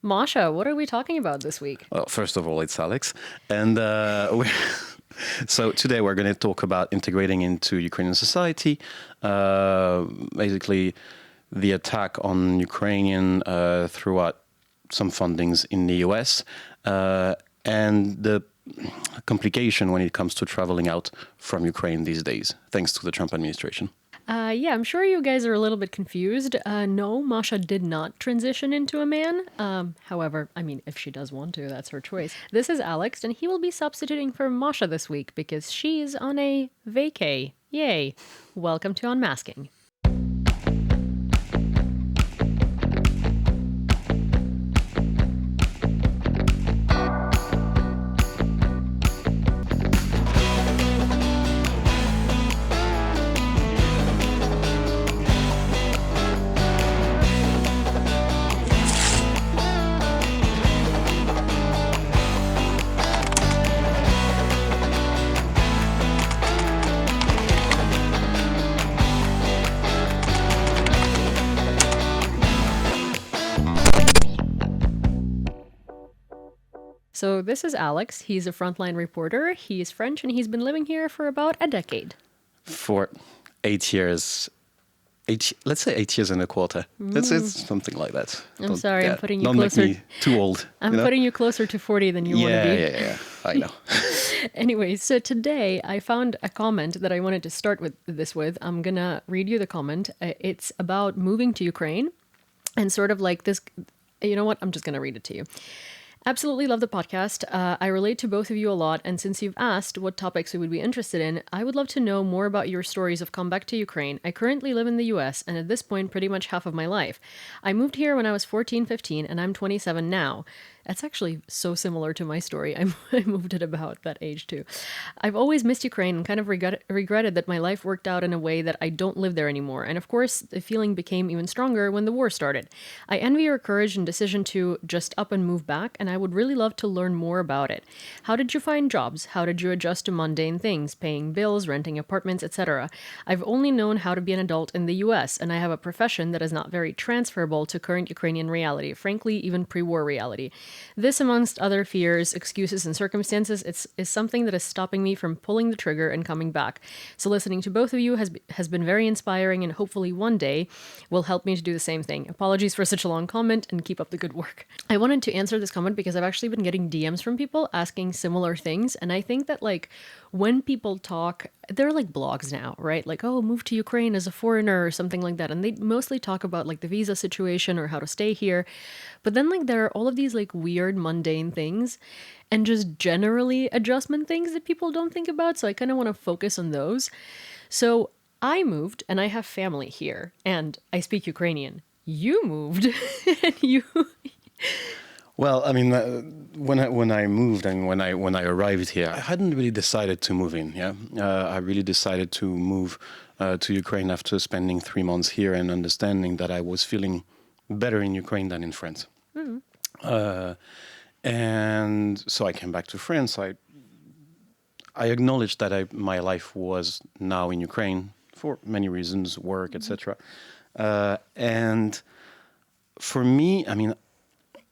Masha, what are we talking about this week? Well, first of all, it's Alex. And so today we're going to talk about integrating into Ukrainian society, basically the attack on Ukrainian throughout some fundings in the US, and the complication when it comes to traveling out from Ukraine these days, thanks to the Trump administration. Yeah, I'm sure you guys are a little bit confused. No, Masha did not transition into a man. However, I mean, if she does want to, that's her choice. This is Alex, and he will be substituting for Masha this week because she's on a vacay. Yay. Welcome to Unmasking. So this is Alex. He's a frontline reporter. He's French, and he's been living here for about a decade. For 8 years, let's say 8 years and a quarter. It's something like that. I'm sorry, I'm putting you don't closer. Make me too old. I'm you know? putting you closer to 40 than you want to be. Yeah, I know. Anyway, so today I found a comment that I wanted to start with. I'm going to read you the comment. It's about moving to Ukraine and sort of like this. You know what? I'm just going to read it to you. Absolutely love the podcast. I relate to both of you a lot, and since you've asked what topics we would be interested in, I would love to know more about your stories of comeback to Ukraine. I currently live in the US, and at this point, pretty much half of my life. I moved here when I was 14, 15, and I'm 27 now. That's actually so similar to my story. I moved at about that age too. I've always missed Ukraine and kind of regretted that my life worked out in a way that I don't live there anymore. And of course, the feeling became even stronger when the war started. I envy your courage and decision to just up and move back, and I would really love to learn more about it. How did you find jobs? How did you adjust to mundane things, paying bills, renting apartments, etc.? I've only known how to be an adult in the US, and I have a profession that is not very transferable to current Ukrainian reality, frankly, even pre-war reality. This, amongst other fears, excuses, and circumstances, is something that is stopping me from pulling the trigger and coming back. So listening to both of you has been very inspiring, and hopefully one day will help me to do the same thing. Apologies for such a long comment, and keep up the good work. I wanted to answer this comment because I've actually been getting DMs from people asking similar things, and I think that like when people talk, they're like blogs now, right? Like, oh, move to Ukraine as a foreigner or something like that. And they mostly talk about like the visa situation or how to stay here. But then like there are all of these like weird mundane things and just generally adjustment things that people don't think about. So I kind of want to focus on those. So I moved and I have family here and I speak Ukrainian. You moved and you... Well, I mean, when I moved and when I arrived here, I hadn't really decided to move in. Yeah, I really decided to move to Ukraine after spending 3 months here and understanding that I was feeling better in Ukraine than in France. And so I came back to France. I acknowledged that my life was now in Ukraine for many reasons, work, etc. And for me, I mean,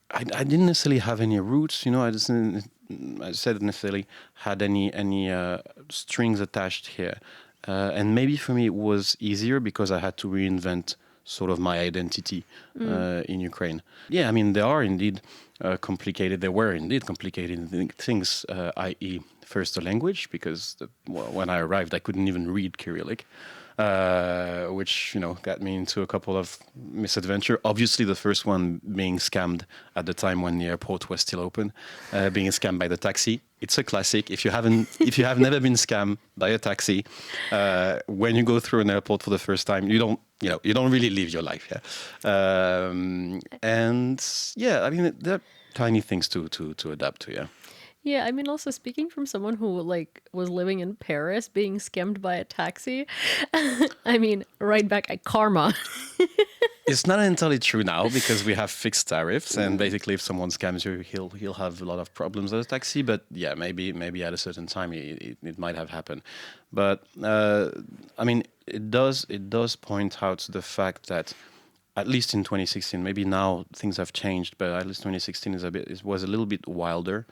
I didn't necessarily have any roots, you know. I didn't necessarily had any strings attached here, and maybe for me it was easier because I had to reinvent sort of my identity in Ukraine. Yeah, I mean there were indeed complicated things, i.e. first the language, because when I arrived I couldn't even read Cyrillic. Which, you know, got me into a couple of misadventure. Obviously, the first one being scammed at the time when the airport was still open, being scammed by the taxi. It's a classic. If you have never been scammed by a taxi, when you go through an airport for the first time, you don't really live your life. Yeah, and yeah, I mean, there are tiny things to adapt to. Yeah. Yeah, I mean, also speaking from someone who like was living in Paris, being scammed by a taxi. I mean, right back at karma. It's not entirely true now because we have fixed tariffs, and basically, if someone scams you, he'll have a lot of problems as a taxi. But yeah, maybe at a certain time it might have happened. But I mean, it does point out the fact that at least in 2016. Maybe now things have changed, but at least 2016 it was a little bit wilder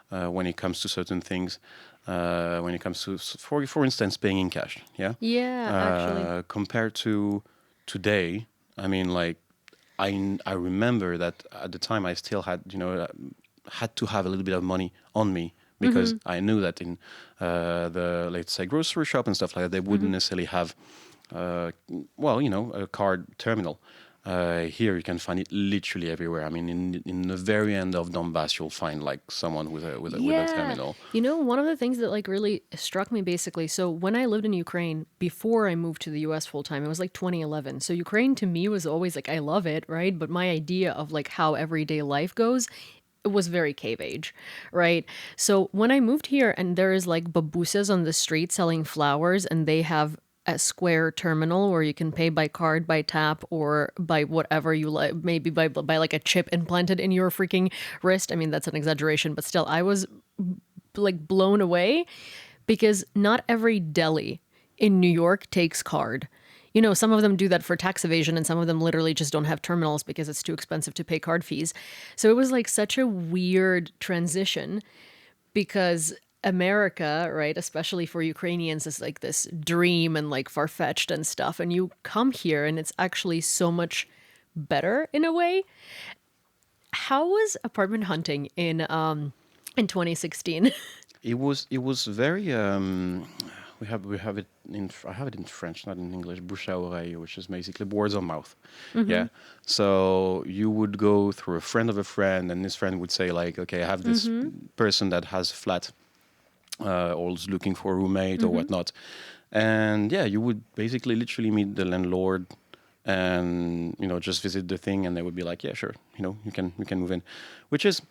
when it comes to certain things. When it comes to, for instance, paying in cash, yeah. Yeah, actually. Compared to today, I mean, like, I remember that at the time I still had, had to have a little bit of money on me because I knew that in the, let's say, grocery shop and stuff like that, they wouldn't necessarily have, a card terminal. Here you can find it literally everywhere. I mean, in the very end of Donbass, you'll find like someone with a terminal. You know, one of the things that like really struck me basically, so when I lived in Ukraine before I moved to the US full time, it was like 2011. So Ukraine to me was always like, I love it, right? But my idea of like how everyday life goes, it was very cave age, right? So when I moved here and there is like Babusyas on the street selling flowers and they have a square terminal where you can pay by card, by tap, or by whatever you like, maybe by like a chip implanted in your freaking wrist. I mean, that's an exaggeration, but still, I was like blown away because not every deli in New York takes card. You know, some of them do that for tax evasion and some of them literally just don't have terminals because it's too expensive to pay card fees. So it was like such a weird transition because America, right, especially for Ukrainians, is like this dream and like far-fetched and stuff. And you come here and it's actually so much better in a way. How was apartment hunting in 2016? It was very we have it in I have it in French, not in English. Bouche à oreille, which is basically words of mouth. Yeah. So you would go through a friend of a friend, and this friend would say like, okay, I have this person that has a flat, or is looking for a roommate or whatnot, and yeah, you would basically literally meet the landlord, and just visit the thing, and they would be like, yeah, sure, you can move in, which is.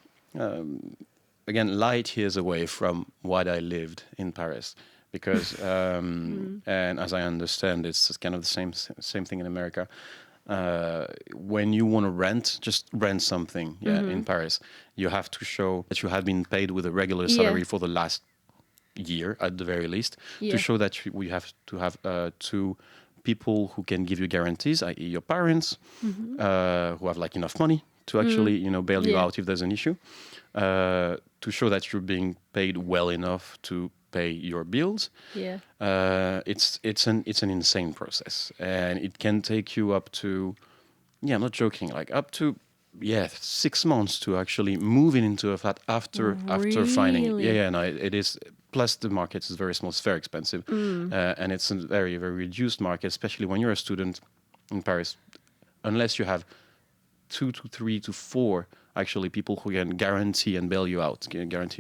Again, light years away from what I lived in Paris, because and as I understand, it's kind of the same thing in America. When you want to just rent something, in Paris, you have to show that you have been paid with a regular salary for the last year at the very least, to show that we have to have two people who can give you guarantees, i.e., your parents, who have like enough money to actually bail you out if there's an issue. To show that you're being paid well enough to pay your bills. Yeah. It's an insane process, and it can take you up to, I'm not joking, like up to 6 months to actually moving into a flat after finding it. Yeah, no, it is. Plus the market is very small, it's very expensive, and it's a very, very reduced market, especially when you're a student in Paris, unless you have 2 to 3 to 4 actually people who can guarantee and bail you out. You can't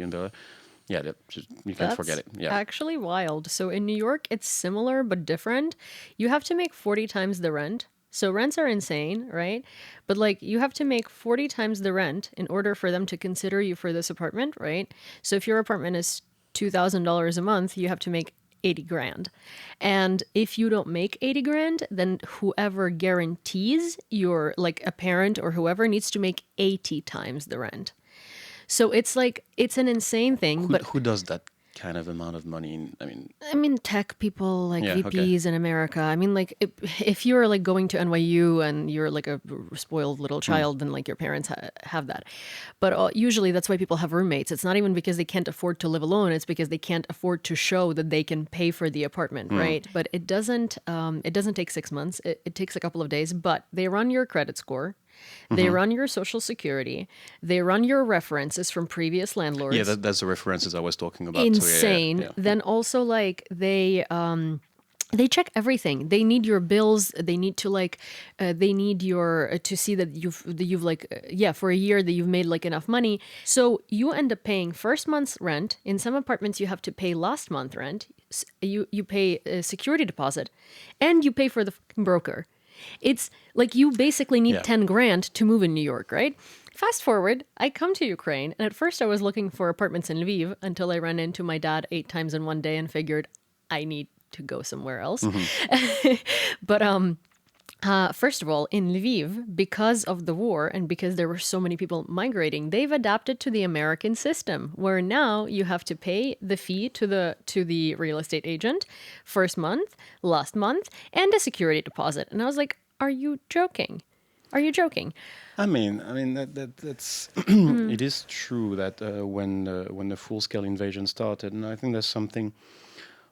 forget it. Yeah, actually wild. So in New York, it's similar but different. You have to make 40 times the rent. So rents are insane, right? But like you have to make 40 times the rent in order for them to consider you for this apartment, right? So if your apartment is $2,000 a month, you have to make 80 grand. And if you don't make 80 grand, then whoever guarantees your, like a parent or whoever, needs to make 80 times the rent. So it's like, it's an insane thing. But who does that kind of amount of money? I mean, tech people, like VPs in America. I mean, like if you're like going to NYU and you're like a spoiled little child, then like your parents have that. But usually that's why people have roommates. It's not even because they can't afford to live alone. It's because they can't afford to show that they can pay for the apartment, right? But it doesn't take 6 months. It takes a couple of days, but they run your credit score. They run your social security. They run your references from previous landlords. Yeah, that's the references I was talking about. Insane. Yeah. Then also like they check everything. They need your bills. They need to like they need your to see that you've like for a year that you've made like enough money. So you end up paying first month's rent. In some apartments, you have to pay last month rent. You pay a security deposit, and you pay for the fucking broker. It's like you basically need 10 grand to move in New York, right? Fast forward, I come to Ukraine, and at first I was looking for apartments in Lviv until I ran into my dad 8 times in one day and figured I need to go somewhere else. But first of all, in Lviv, because of the war and because there were so many people migrating, they've adapted to the American system, where now you have to pay the fee to the real estate agent first month, last month, and a security deposit. And I was like, are you joking? Are you joking? That's it is true that when the full-scale invasion started, and I think there's something.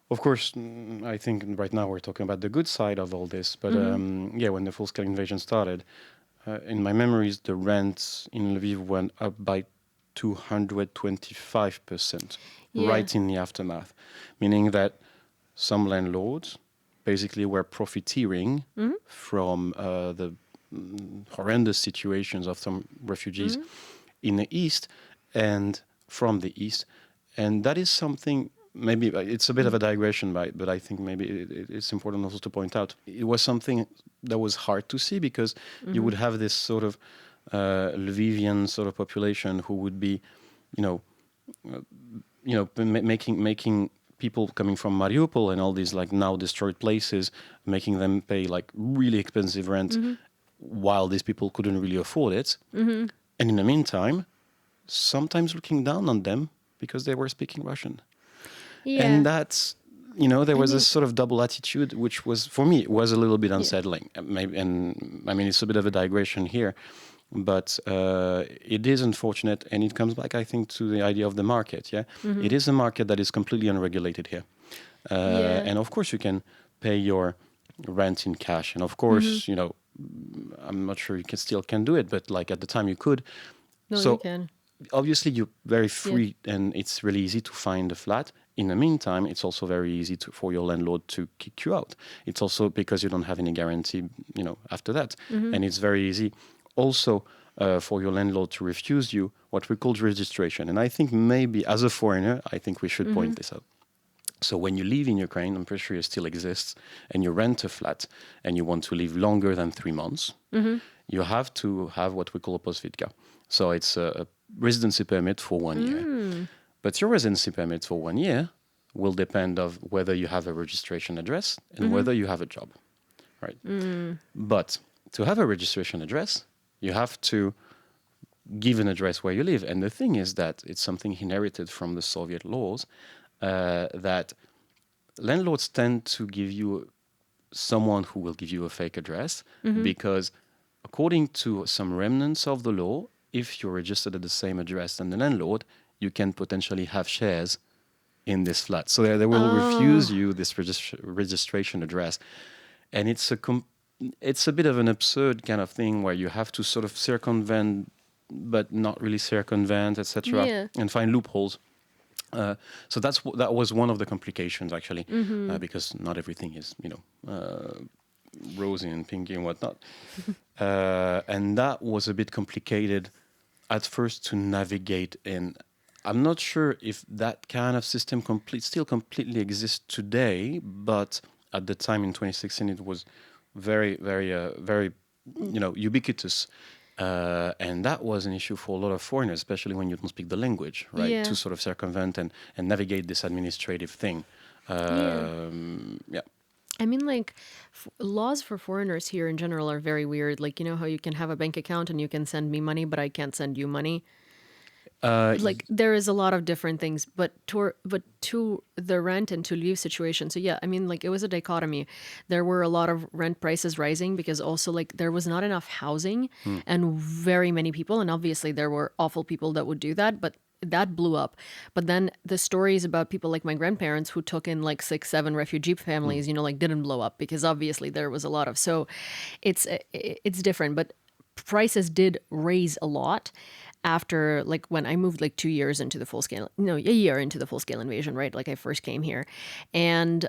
Of course, I think right now we're talking about the good side of all this, but yeah, when the full-scale invasion started, in my memories, the rents in Lviv went up by 225%, Yeah. right in the aftermath, meaning that some landlords basically were profiteering from the horrendous situations of some refugees in the east and from the east, and that is something. Maybe it's a bit of a digression, but I think maybe it's important also to point out it was something that was hard to see because you would have this sort of Lvivian sort of population who would be, you know, making people coming from Mariupol and all these like now destroyed places, making them pay like really expensive rent, while these people couldn't really afford it, and in the meantime, sometimes looking down on them because they were speaking Russian. Yeah. And that's, there was a sort of double attitude, which was, for me, was a little bit unsettling. Maybe, and I mean, it's a bit of a digression here, but it is unfortunate. And it comes back, I think, to the idea of the market. Yeah. It is a market that is completely unregulated here. And of course, you can pay your rent in cash. And of course, I'm not sure you still can do it, but like at the time you could. No, So you can. obviously you're very free and it's really easy to find a flat. In the meantime, it's also very easy for your landlord to kick you out. It's also because you don't have any guarantee, after that. And it's very easy also for your landlord to refuse you what we call registration. And I think maybe as a foreigner, I think we should point this out. So when you live in Ukraine, I'm pretty sure it still exists, and you rent a flat and you want to live longer than 3 months, you have to have what we call a posvitka. So it's a residency permit for 1 year. But your residency permit for 1 year will depend of whether you have a registration address and whether you have a job, right? But to have a registration address, you have to give an address where you live. And the thing is that it's something inherited from the Soviet laws, that landlords tend to give you someone who will give you a fake address because according to some remnants of the law, if you're registered at the same address than the landlord, you can potentially have shares in this flat. So they will refuse you this registration address. And it's a bit of an absurd kind of thing where you have to sort of circumvent, but not really circumvent, etc., and find loopholes. So that was one of the complications, actually, because not everything is, rosy and pinky and whatnot. And that was a bit complicated at first to navigate in. I'm not sure if that kind of system still completely exists today, but at the time in 2016, it was very, very, very, ubiquitous. And that was an issue for a lot of foreigners, especially when you don't speak the language, right? Yeah. To sort of circumvent and navigate this administrative thing. Yeah. I mean, like, laws for foreigners here in general are very weird. Like, you know how you can have a bank account and you can send me money, but I can't send you money? Like, there is a lot of different things, but to the rent and to leave situation. So yeah, I mean, like, it was a dichotomy. There were a lot of rent prices rising because also like there was not enough housing and very many people. And obviously there were awful people that would do that, but that blew up. But then the stories about people like my grandparents who took in like 6, 7 refugee families, like didn't blow up because obviously there was a lot of, so it's different, but prices did raise a lot after, like, when I moved like 2 years into the a year into the full scale invasion, right? Like I first came here, and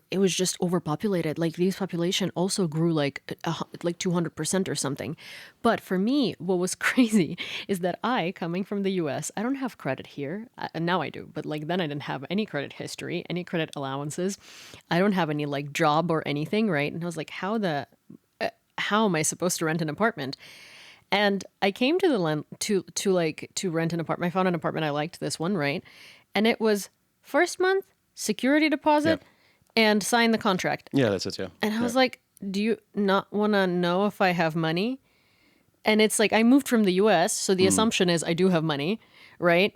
it was just overpopulated. Like these population also grew like 200% or something. But for me, what was crazy is that I, coming from the US, I don't have credit here. And now I do, but like then I didn't have any credit history, any credit allowances. I don't have any like job or anything, right? And I was like, how am I supposed to rent an apartment? And I came to to rent an apartment. I found an apartment I liked, this one, right? And it was first month, security deposit, and sign the contract. Yeah, that's it, yeah. And I was like, do you not want to know if I have money? And it's like, I moved from the US, so the assumption is I do have money, right?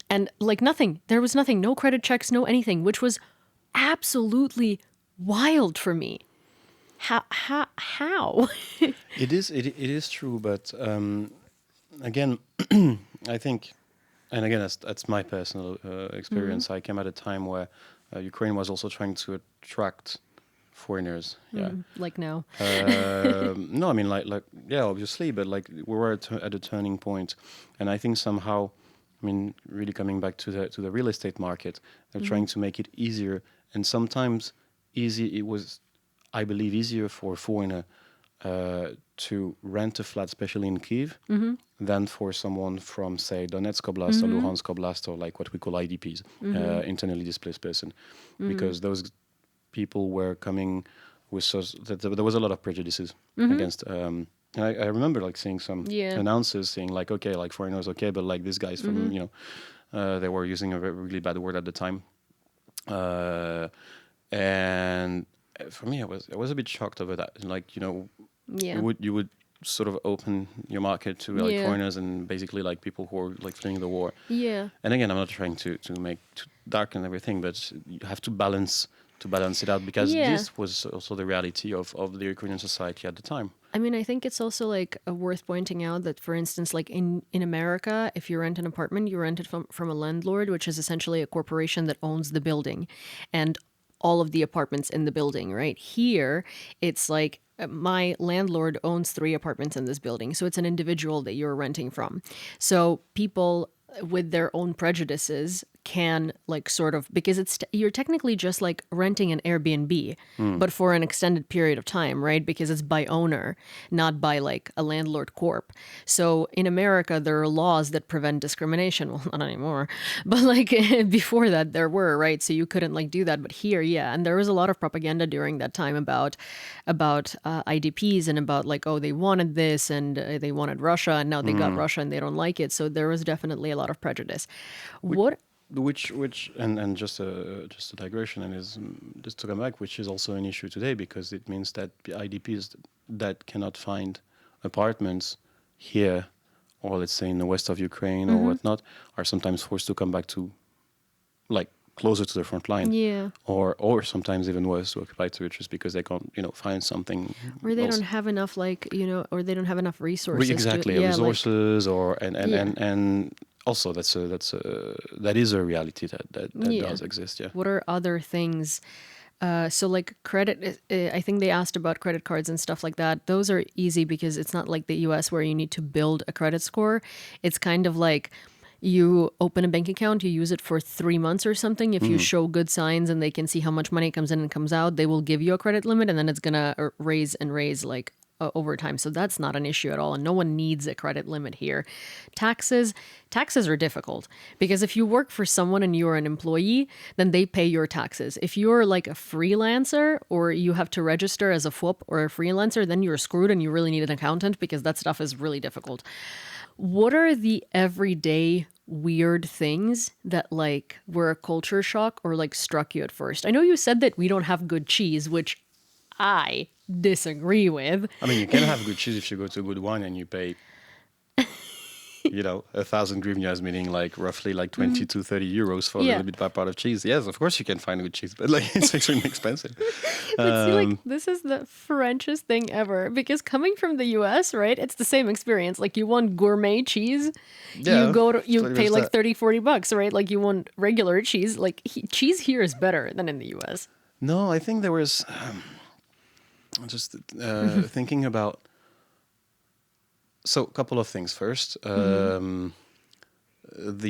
And like nothing. There was nothing. No credit checks, no anything, which was absolutely wild for me. How? It is true, but again, I think, and again, that's my personal experience. I came at a time where Ukraine was also trying to attract foreigners. Yeah. Like now. No, I mean, like, yeah, obviously, but like we were at a turning point, and I think somehow, I mean, really coming back to the real estate market, they're trying to make it easier, and sometimes it was, I believe, easier for a foreigner to rent a flat, especially in Kyiv, than for someone from, say, Donetsk Oblast or Luhansk Oblast, or like what we call IDPs, internally displaced person, because those people were coming with there was a lot of prejudices against. And I remember like seeing some announcers saying like, okay, like foreigners, okay, but like these guys from they were using a really bad word at the time, and for me, I was a bit shocked over that. Like you would sort of open your market to like foreigners and basically like people who are like fleeing the war. Yeah. And again, I'm not trying to make too dark and everything, but you have to balance it out, because this was also the reality of the Ukrainian society at the time. I mean, I think it's also like worth pointing out that, for instance, like in America, if you rent an apartment, you rent it from a landlord, which is essentially a corporation that owns the building and all of the apartments in the building, right? Here, it's like my landlord owns 3 apartments in this building. So it's an individual that you're renting from. So people with their own prejudices can like sort of, because you're technically just like renting an Airbnb, but for an extended period of time, right? Because it's by owner, not by like a landlord corp. So in America, there are laws that prevent discrimination. Well, not anymore, but like before that there were, right? So you couldn't like do that. But here, yeah. And there was a lot of propaganda during that time about IDPs and about like, oh, they wanted this and they wanted Russia, and now they got Russia and they don't like it. So there was definitely a lot of prejudice. Which And just a digression, and is just to come back, which is also an issue today, because it means that the IDPs that cannot find apartments here, or let's say in the west of Ukraine or whatnot, are sometimes forced to come back to like closer to the front line, or sometimes even worse, to occupy territories, because they can't find something, or they don't have enough or they don't have enough resources. Resources, or and also that is a reality that does exist. Yeah. What are other things? So like credit, I think they asked about credit cards and stuff like that. Those are easy because it's not like the US where you need to build a credit score. It's kind of like you open a bank account, you use it for 3 months or something. If you show good signs and they can see how much money comes in and comes out, they will give you a credit limit, and then it's going to raise and raise like over time. So that's not an issue at all. And no one needs a credit limit here. Taxes are difficult because if you work for someone and you're an employee, then they pay your taxes. If you're like a freelancer or you have to register as a FOP or a freelancer, then you're screwed and you really need an accountant because that stuff is really difficult. What are the everyday weird things that like were a culture shock or like struck you at first? I know you said that we don't have good cheese, which I disagree with. I mean, you can have good cheese if you go to a good wine and you pay, 1,000 hryvnias, meaning like roughly like 20 to 30 euros for a little bit by part of cheese. Yes, of course you can find good cheese, but like it's extremely expensive. But see, like this is the Frenchest thing ever, because coming from the US, right? It's the same experience. Like you want gourmet cheese, you pay like 30, 40 bucks, right? Like you want regular cheese. Like cheese here is better than in the US. No, I think there was just thinking about. So, a couple of things. First, the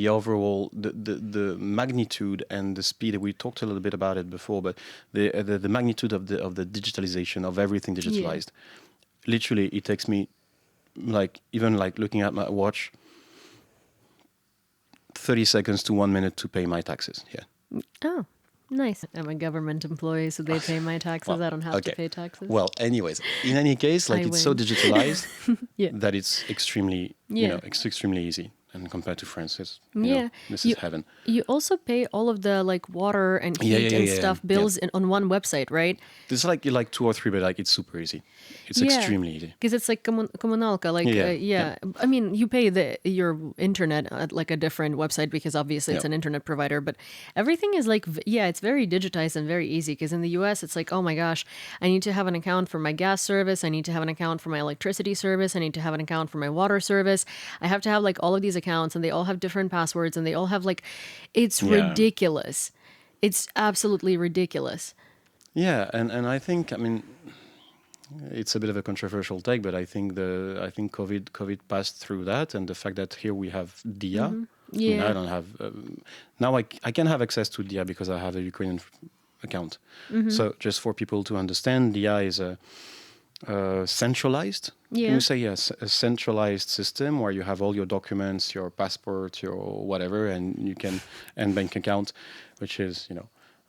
overall, the magnitude and the speed. We talked a little bit about it before, but the magnitude of the digitalization of everything digitalized. Literally, it takes me, like even like looking at my watch, 30 seconds to 1 minute to pay my taxes here. Oh. Nice. I'm a government employee, so they pay my taxes. Well, I don't have to pay taxes. Well, anyways, in any case, like it's so digitalized that it's extremely, it's extremely easy And compared to France, it's, this you is heaven. you also pay all of the like water and heat and stuff bills on one website, right? There's like 2 or 3, but like it's super easy. It's Yeah, extremely easy. because it's like коммуналка. Like, Yeah. I mean, you pay your internet at like a different website because obviously it's Yeah. an internet provider. But everything is like, it's very digitized and very easy. Because in the U.S., it's like, oh my gosh, I need to have an account for my gas service. I need to have an account for my electricity service. I need to have an account for my water service. I have to have like all of these accounts, and they all have different passwords, and they all have like, it's Yeah. ridiculous. It's absolutely ridiculous. Yeah, and I think, I mean, it's a bit of a controversial take, but I think COVID passed through that, and the fact that here we have DIA. I mean, I don't have now. I can have access to DIA because I have a Ukrainian account. So just for people to understand, DIA is a centralized. Can you say yes? A centralized system where you have all your documents, your passport, your whatever, and bank account, which is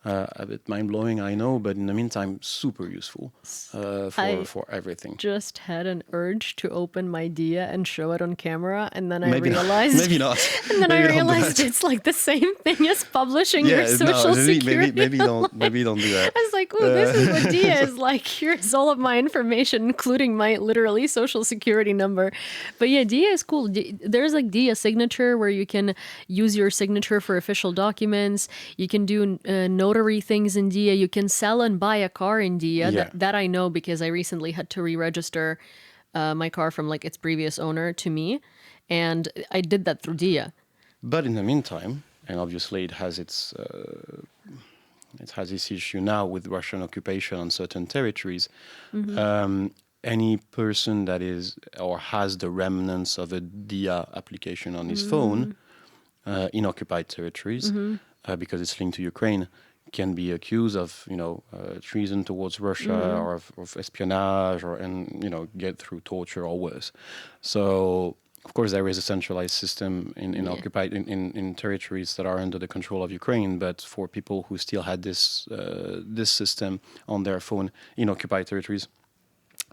a bit mind-blowing, I know, but in the meantime, super useful for everything. Just had an urge to open my Dia and show it on camera, and then I Maybe realized maybe not. And then Maybe I don't do realized that. it's like the same thing as publishing your social maybe, security. maybe don't do that. I was like, "Ooh, this is what Dia is like. Here's all of my information, including my literally social security number." But yeah, Dia is cool. There's like Dia signature where you can use your signature for official documents. You can do notary things in Dia. You can sell and buy a car in Dia. Yeah. That I know because I recently had to re-register my car from like its previous owner to me, and I did that through Dia. But in the meantime, and obviously it has this issue now with Russian occupation on certain territories. Any person that is or has the remnants of a DIA application on his phone in occupied territories, because it's linked to Ukraine, can be accused of treason towards Russia or of espionage and get through torture or worse. So of course there is a centralized system in occupied in territories that are under the control of Ukraine, but for people who still had this system on their phone in occupied territories,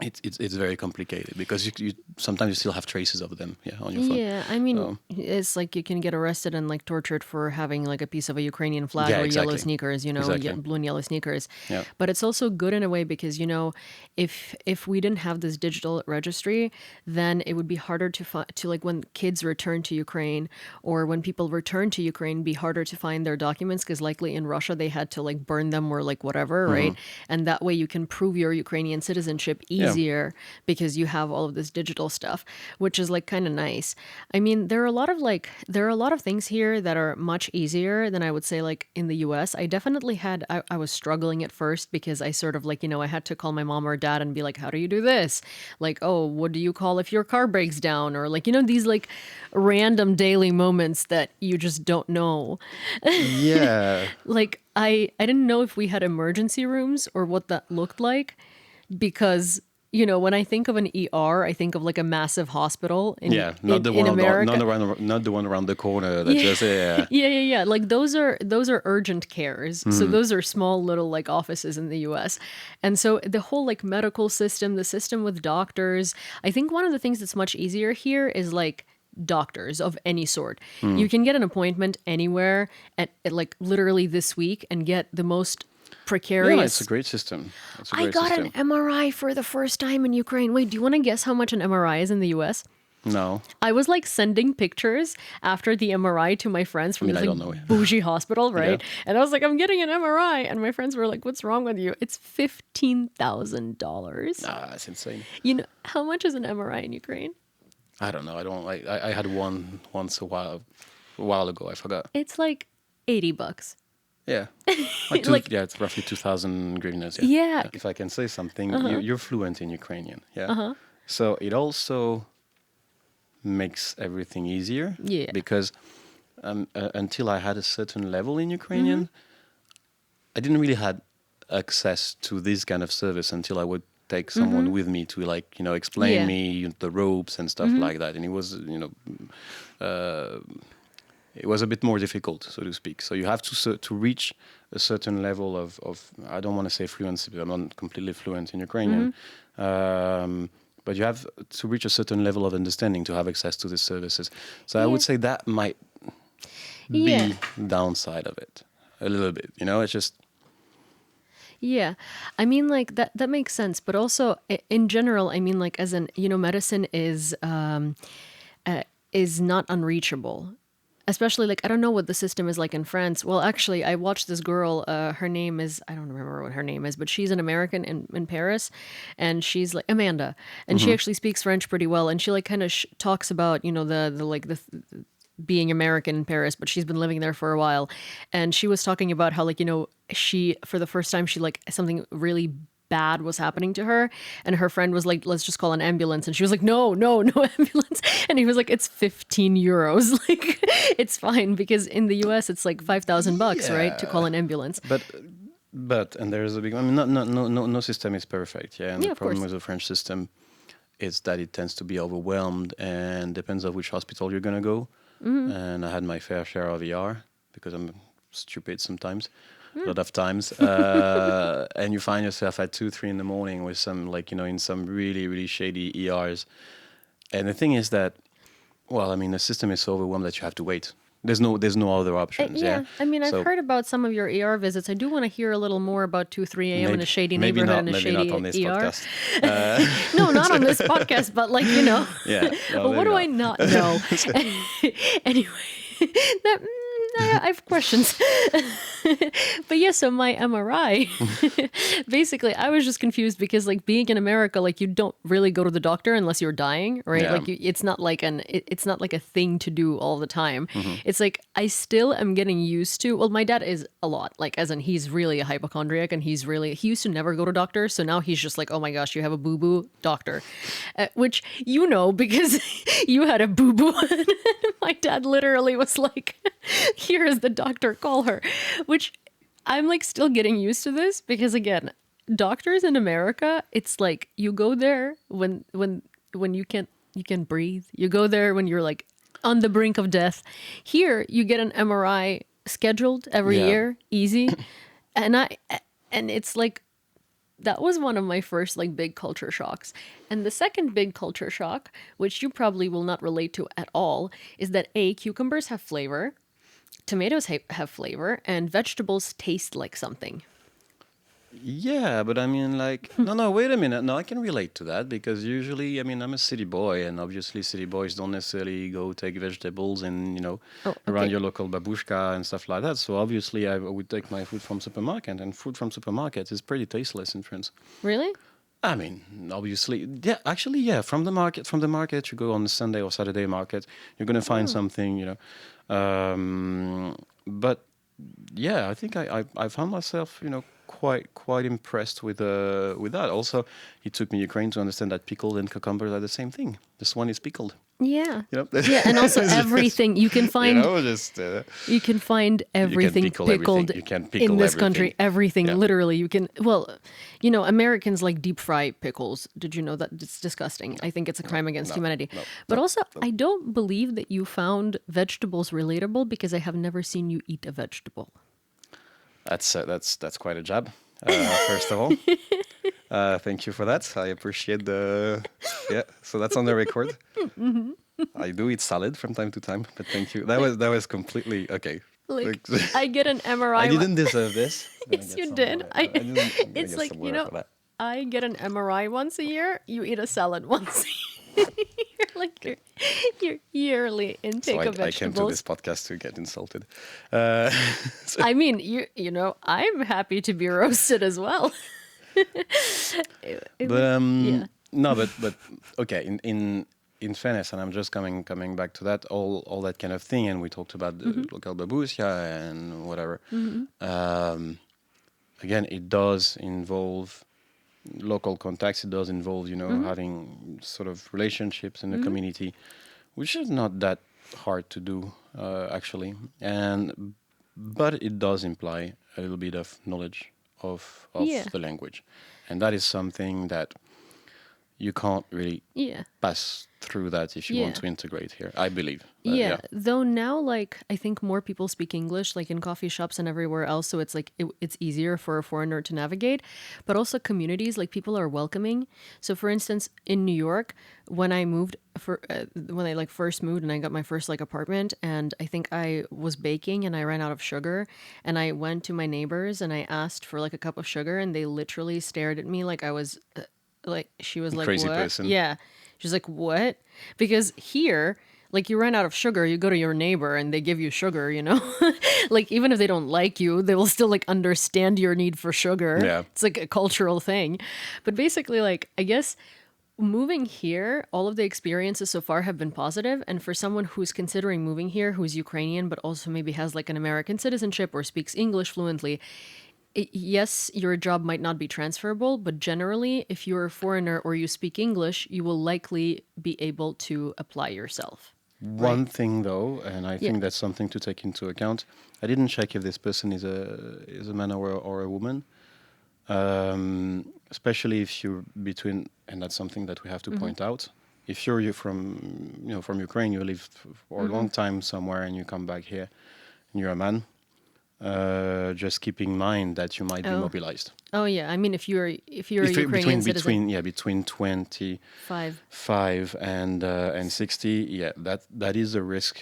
it's very complicated because you sometimes you still have traces of them on your phone. Yeah, I mean, it's like you can get arrested and like tortured for having like a piece of a Ukrainian flag or yellow sneakers, blue and yellow sneakers. Yeah. But it's also good in a way because if we didn't have this digital registry, then it would be harder to like when kids return to Ukraine or when people return to Ukraine, be harder to find their documents because likely in Russia they had to like burn them or like whatever, right? And that way you can prove your Ukrainian citizenship easier because you have all of this digital stuff, which is like kind of nice. I mean, there are a lot of things here that are much easier than I would say like in the US. I definitely I was struggling at first because I sort of like, I had to call my mom or dad and be like, how do you do this? Like, oh, what do you call if your car breaks down? Or like, these like random daily moments that you just don't know. Yeah. Like I didn't know if we had emergency rooms or what that looked like because when I think of an ER, I think of like a massive hospital in America. Not the one around the corner. That just Yeah. Like those are urgent cares. So those are small little like offices in the US. And so the whole like medical system, the system with doctors, I think one of the things that's much easier here is like doctors of any sort. You can get an appointment anywhere at like literally this week and get the most precarious. Yeah, it's a great system. I got an MRI for the first time in Ukraine. Wait, do you want to guess how much an MRI is in the US? No. I was like sending pictures after the MRI to my friends from this like bougie hospital, right? Yeah. And I was like, I'm getting an MRI. And my friends were like, what's wrong with you? It's $15,000. That's insane. How much is an MRI in Ukraine? I don't know. I had one once a while ago. I forgot. It's like $80. Yeah. It's roughly 2,000 hryvnias. Yeah. If I can say something, you're fluent in Ukrainian. Yeah. So it also makes everything easier. Yeah. Because until I had a certain level in Ukrainian, I didn't really had access to this kind of service until I would take someone with me to explain me the ropes and stuff like that. And it was, it was a bit more difficult, so to speak. So you have to reach a certain level of I don't want to say fluency, but I'm not completely fluent in Ukrainian. but you have to reach a certain level of understanding to have access to these services. So I Yeah. would say that might Yeah. be downside of it a little bit. You know, it's just Yeah. I mean, like that makes sense, but also in general, I mean, like as in, medicine is not unreachable. Especially like I don't know what the system is like in France. Well, actually, I watched this girl. Her name is I don't remember what her name is, but she's an American in Paris, and she's like Amanda, and she actually speaks French pretty well, and she like kind of talks about the being American in Paris, but she's been living there for a while, and she was talking about how like she for the first time she like something really bad was happening to her, and her friend was like, let's just call an ambulance, and she was like, no, no, no ambulance, and he was like, it's 15 euros. Like it's fine, because in the US it's like $5,000, right, to call an ambulance. but and there's a big. I mean, no system is perfect. Yeah, and Yeah, the of problem course. with the French system is that it tends to be overwhelmed and depends on which hospital you're gonna go. And I had my fair share of ER because I'm stupid sometimes, a lot of times. And you find yourself at 2, 3 in the morning with some in some really, really shady ERs. And the thing is that, well, I mean, the system is so overwhelmed that you have to wait. There's no other options. Yeah, I mean, I've So heard about some of your ER visits. I do want to hear a little more about 2, 3 a.m. in a shady neighborhood and a maybe shady not on this ER. podcast. No, not on this podcast, but like, Yeah, no, but what maybe do I not know? Anyway, that, I have questions. But yeah, so my MRI, basically, I was just confused because like being in America, like you don't really go to the doctor unless you're dying, right? Yeah. Like it's not like it's not like a thing to do all the time. Mm-hmm. It's like I still am getting used to. Well, my dad is a lot, like as in he's really a hypochondriac, and he used to never go to doctors, so now he's just like, oh my gosh, you have a boo boo, doctor, which because you had a boo boo. My dad literally was like, here is the doctor, call her, which I'm like still getting used to this because again, doctors in America, it's like you go there when you can breathe. You go there when you're like on the brink of death. Here, you get an MRI scheduled every Yeah. year, easy. And it's like that was one of my first like big culture shocks. And the second big culture shock, which you probably will not relate to at all, is that cucumbers have flavor, tomatoes have flavor, and vegetables taste like something. Yeah, but I mean, like, no, wait a minute. No, I can relate to that because usually, I mean, I'm a city boy, and obviously, city boys don't necessarily go take vegetables and, Oh, around okay. your local babushka and stuff like that. So obviously, I would take my food from supermarket, and food from supermarket is pretty tasteless in France. Really? I mean, obviously, yeah, actually, yeah, from the market, you go on the Sunday or Saturday market, you're going to find something. But yeah, I think I found myself, quite impressed with that. Also, it took me Ukraine to understand that pickled and cucumbers are the same thing. This one is pickled. Yeah. You know? Yeah, and also everything you can find. Just You can find everything pickle pickled everything. You can in pickle this country. Everything, Yeah. literally. You can. Well, Americans like deep fry pickles. Did you know that? It's disgusting. I think it's a crime against humanity. But also, I don't believe that you found vegetables relatable because I have never seen you eat a vegetable. That's quite a job. First of all, thank you for that. I appreciate the yeah. So that's on the record. I do eat salad from time to time, but thank you. That was completely okay. Like, I get an MRI. I didn't deserve this. Yes, you did. I'm gonna It's get like, some water for that. I get an MRI once a year. You eat a salad once a year. You're like your yearly intake So of I came to vegetables. this podcast to get insulted. I mean, I'm happy to be roasted as well. But yeah. no, but okay. In fairness, and I'm just coming back to that all that kind of thing, and we talked about the local Babusya and whatever. Again, it does involve local contacts. It does involve having sort of relationships in the community, which is not that hard to do actually, but it does imply a little bit of knowledge of Yeah. the language, and that is something that you can't really Yeah. pass through that if you Yeah. want to integrate here, I believe. Yeah, Yeah. though now, like, I think more people speak English, like in coffee shops and everywhere else, so it's like it's easier for a foreigner to navigate. But also communities, like people are welcoming. So, for instance, in New York, when I moved when I like first moved and I got my first like apartment, and I think I was baking and I ran out of sugar, and I went to my neighbors and I asked for like a cup of sugar, and they literally stared at me like I was like she was like, Crazy what? person. Yeah, she's like, what? Because here, like, you run out of sugar, you go to your neighbor and they give you sugar, you know? Like, even if they don't like you, they will still, like, understand your need for sugar. Yeah. It's like a cultural thing. But basically, like, I guess moving here, all of the experiences so far have been positive. And for someone who's considering moving here, who's Ukrainian, but also maybe has, like, an American citizenship or speaks English fluently, yes, your job might not be transferable, but generally, if you're a foreigner or you speak English, you will likely be able to apply yourself. One Right. thing though, and I Yeah. think that's something to take into account. I didn't check if this person is a man or a woman, especially if you're between, and that's something that we have to point out. If you're from Ukraine, you live for a long time somewhere, and you come back here, and you're a man. Just keep in mind that you might be Oh. mobilized. Oh yeah. I mean, if you're a If you're Ukrainian citizen, between 25 five. and 60, yeah, that is a risk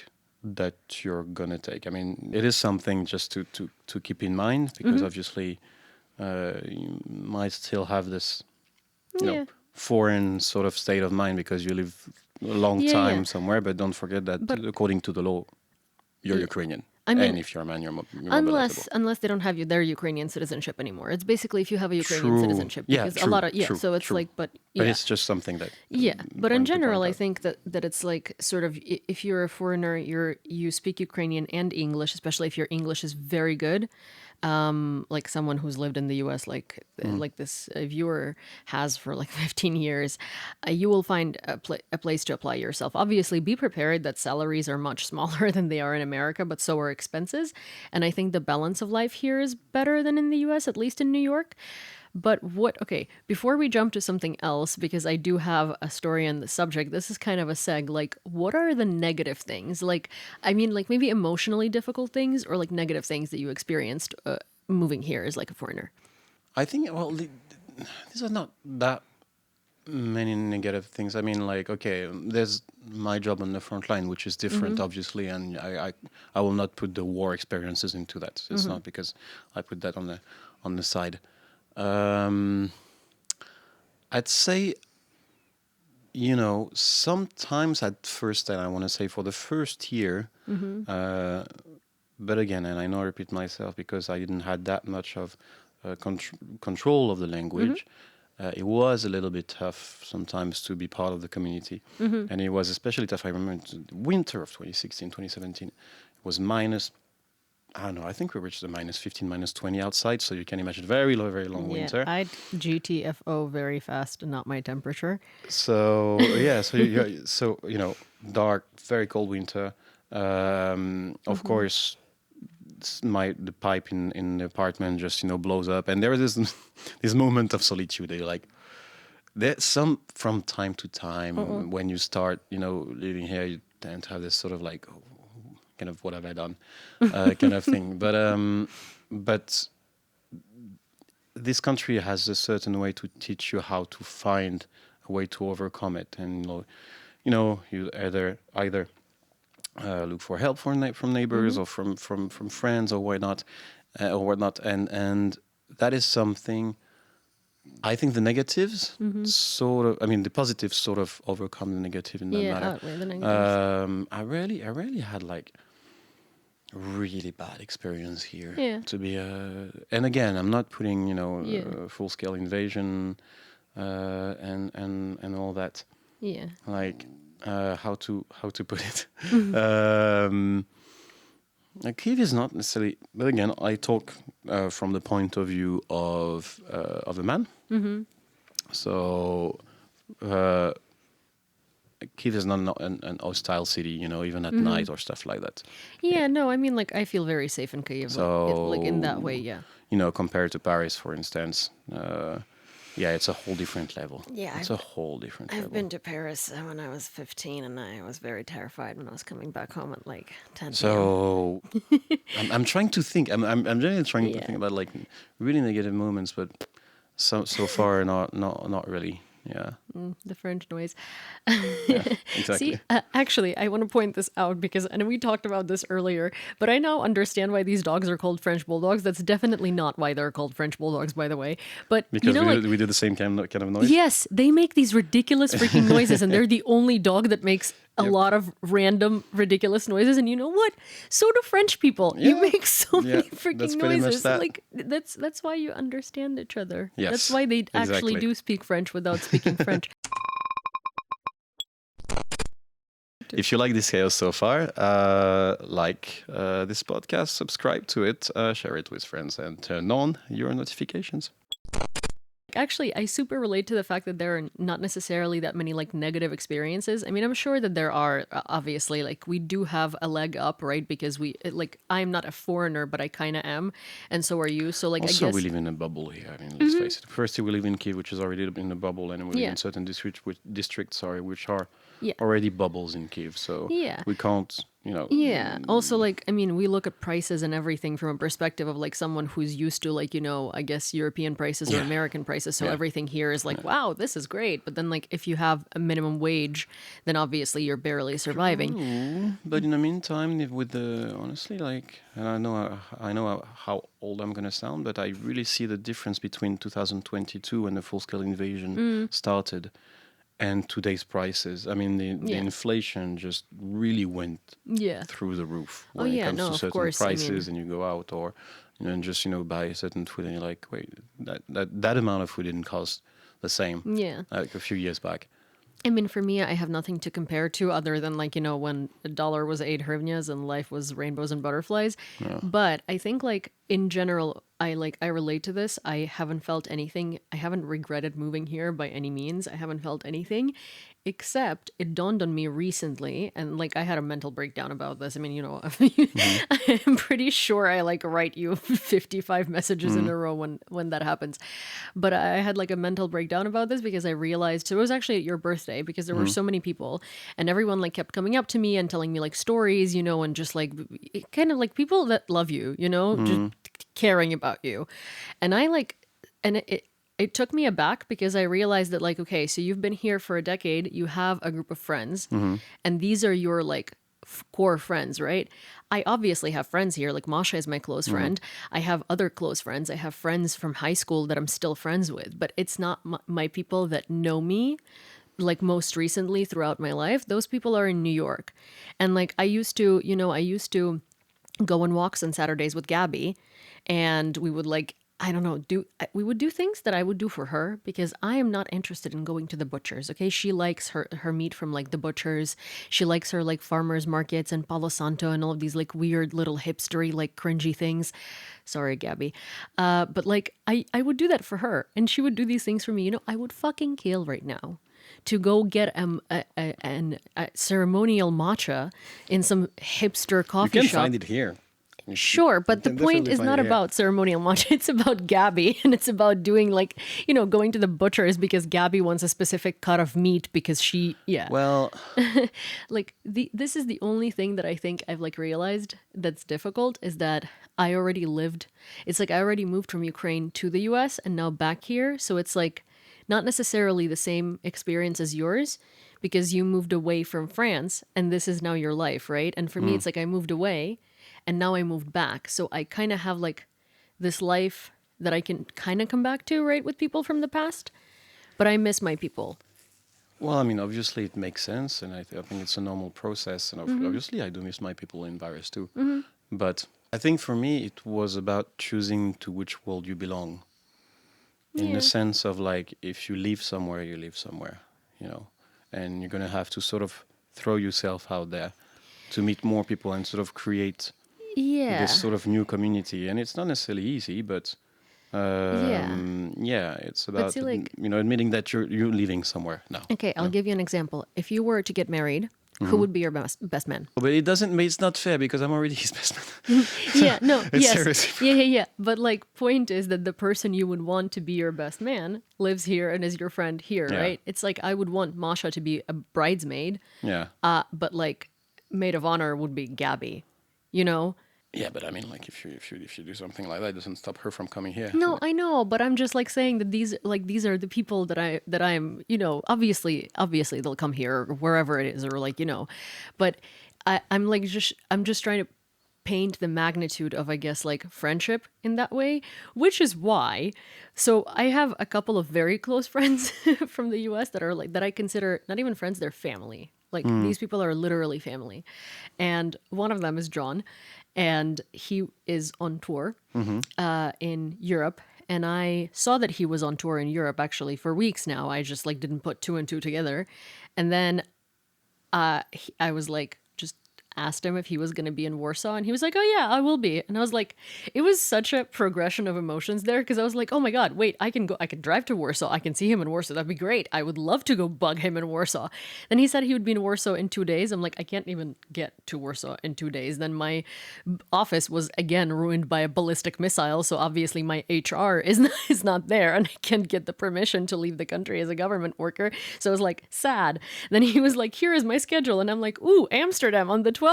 that you're gonna take. I mean, it is something just to keep in mind, because obviously you might still have this, you Yeah. know, foreign sort of state of mind because you live a long Yeah, time yeah. somewhere. But don't forget that But according to the law, you're Yeah. Ukrainian, I mean, and if you're a man, you're mobilizable. unless they don't have their Ukrainian citizenship anymore. It's basically if you have a Ukrainian True. citizenship, Yeah, because a true, lot of true, so it's true. like, but But yeah. it's just something that Yeah, but in important to general, point I out. think that it's like sort of if you're a foreigner, you speak Ukrainian and English, especially if your English is very good. Like someone who's lived in the U.S. Like this viewer has for like 15 years, you will find a place to apply yourself. Obviously, be prepared that salaries are much smaller than they are in America, but so are expenses. And I think the balance of life here is better than in the U.S., at least in New York. But okay, before we jump to something else, because I do have a story on the subject, this is kind of a seg. Like, what are the negative things? Like, I mean, like maybe emotionally difficult things or like negative things that you experienced moving here as like a foreigner. I think, well, these are not that many negative things. I mean, like, okay, there's my job on the front line, which is different, obviously, and I will not put the war experiences into that. It's not because I put that on the side. Um, I'd say, sometimes at first, and I want to say for the first year, but again, and I know I repeat myself because I didn't had that much of control of the language. It was a little bit tough sometimes to be part of the community. And it was especially tough. I remember the winter of 2016, 2017, it was minus, I don't know, I think we reached the minus 15, minus 20 outside. So you can imagine very low, very long winter. I'd GTFO very fast, not my temperature. So, yeah, dark, very cold winter. Of course, the pipe in the apartment just blows up, and there is this moment of solitude. You're like, there's some from time to time when you start living here, you tend to have this sort of like, oh, kind of, what have I done, kind of thing. But this country has a certain way to teach you how to find a way to overcome it, and you either look for help from neighbors or from friends or whatnot, and that is something. I think the negatives sort of, I mean, the positives sort of overcome the negative in that matter. Outweigh the negatives. I really had like really bad experience here. Yeah. To be and again, I'm not putting full scale invasion and all that. Yeah. Like how to put it. Kyiv is not necessarily, but again, I talk from the point of view of a man. So Kyiv is not an hostile city, even at night or stuff like that. Yeah, no, I mean, like, I feel very safe in Kyiv, like in that way, yeah. Compared to Paris, for instance. Yeah, it's a whole different level. Yeah, It's a whole different I've level. been to Paris when I was 15, and I was very terrified when I was coming back home at like 10 p.m. So I'm trying to think. I'm really trying to Yeah. think about like really negative moments, but so far not really. Yeah. The French noise. Yeah. See, Exactly. actually, I want to point this out because, and we talked about this earlier, but I now understand why these dogs are called French bulldogs. That's definitely not why they're called French bulldogs, by the way. But Because you know, like, we do the same kind of noise. yes, they make these ridiculous freaking noises, and they're the only dog that makes a Yep. lot of random, ridiculous noises. And you know what? So do French people. You Yeah. make so Yeah, many freaking that's pretty much noises. that. Like that's why you understand each other. Yes, That's why they actually exactly. do speak French without speaking French. If you like this chaos so far, like this podcast, subscribe to it, share it with friends, and turn on your notifications. Actually, I super relate to the fact that there are not necessarily that many like negative experiences. I mean, I'm sure that there are, obviously, like we do have a leg up, right? Because like I'm not a foreigner, but I kind of am, and so are you. So like Also, I guess we live in a bubble here. I mean, let's face it. First, we live in Kyiv, which is already in a bubble, and we live Yeah. in certain districts, which are Yeah. already bubbles in Kyiv. So Yeah. we can't, Yeah. Also, like, I mean, we look at prices and everything from a perspective of like someone who's used to like, I guess European prices or Yeah. American prices. So Yeah. everything here is like, wow, this is great. But then like if you have a minimum wage, then obviously you're barely surviving. Ooh, but in the meantime, with the honestly, like, and I know how old I'm gonna sound, but I really see the difference between 2022 when the full-scale invasion started and today's prices. I mean, the Yeah. inflation just really went Yeah. through the roof Oh, when it yeah, comes no, to of certain course, I mean- prices, and you go out or and just buy certain food, and you're like, wait, that amount of food didn't cost the same Yeah. like a few years back. I mean, for me, I have nothing to compare to other than like, when a dollar was 8 hryvnias and life was rainbows and butterflies. But I think like in general, I relate to this. I haven't felt anything. I haven't regretted moving here by any means. I haven't felt anything, except it dawned on me recently, and like I had a mental breakdown about this. I mean, I'm pretty sure I like write you 55 messages in a row when that happens. But I had like a mental breakdown about this because I realized, so it was actually at your birthday, because there were so many people and everyone like kept coming up to me and telling me like stories, and just like kind of like people that love you, just caring about you. And I like, and it took me aback because I realized that like, okay, so you've been here for a decade, you have a group of friends, and these are your like core friends, right? I obviously have friends here. Like Masha is my close friend. I have other close friends. I have friends from high school that I'm still friends with, but it's not my people that know me like most recently throughout my life. Those people are in New York. And like I used to go on walks on Saturdays with Gabby, and we would like, I don't know, we would do things that I would do for her because I am not interested in going to the butchers. Okay, she likes her meat from like the butchers. She likes her like farmers markets and Palo Santo and all of these like weird little hipstery like cringy things. Sorry, Gabby, but like I would do that for her, and she would do these things for me. I would fucking kill right now to go get a ceremonial matcha in some hipster You coffee can shop. find it here. Sure, but the can point definitely is find not it here. about ceremonial matcha. It's about Gabby, and it's about doing like, going to the butchers because Gabby wants a specific cut of meat because Well, like this is the only thing that I think I've like realized that's difficult is that I already lived. It's like I already moved from Ukraine to the US and now back here, so it's like not necessarily the same experience as yours because you moved away from France and this is now your life, right? And for me it's like I moved away and now I moved back. So I kind of have like this life that I can kind of come back to, right, with people from the past. But I miss my people. I mean, obviously it makes sense, and I think it's a normal process. And obviously, I do miss my people in Paris too. But I think for me, it was about choosing to which world you belong. In Yeah. the sense of like, if you live somewhere, you live somewhere, and you're gonna have to sort of throw yourself out there to meet more people and sort of create Yeah. this sort of new community. And it's not necessarily easy, but it's about see, like- admitting that you're leaving somewhere now. Okay, I'll give you an example. If you were to get married Who would be your best man? But it doesn't. It's not fair because I'm already his best man. Yeah, no, It's yes. seriously. Yeah. But like, point is that the person you would want to be your best man lives here and is your friend here, Yeah. right? It's like I would want Masha to be a bridesmaid, Yeah. but like maid of honor would be Gabby, you know? Yeah, but I mean, like, if you do something like that, it doesn't stop her from coming here. No, I know, but I'm just like saying that these are the people that I'm, obviously they'll come here or wherever it is, or like, but I'm just trying to paint the magnitude of, I guess, like friendship in that way, which is why. So I have a couple of very close friends from the US that are like, that I consider not even friends, they're family. Like these people are literally family. And one of them is John, and he is on tour in Europe. And I saw that he was on tour in Europe actually for weeks now. I just like didn't put two and two together. And then I was like, just asked him if he was going to be in Warsaw, and he was like, oh yeah, I will be. And I was like, it was such a progression of emotions there, because I was like, oh my god, wait, I can drive to Warsaw, I can see him in Warsaw, that'd be great, I would love to go bug him in Warsaw. Then he said he would be in Warsaw in 2 days. I'm like, I can't even get to Warsaw in 2 days. Then my office was again ruined by a ballistic missile, so obviously my HR is not there, and I can't get the permission to leave the country as a government worker. So I was like, sad. Then he was like, here is my schedule, and I'm like, ooh, Amsterdam on the 12th,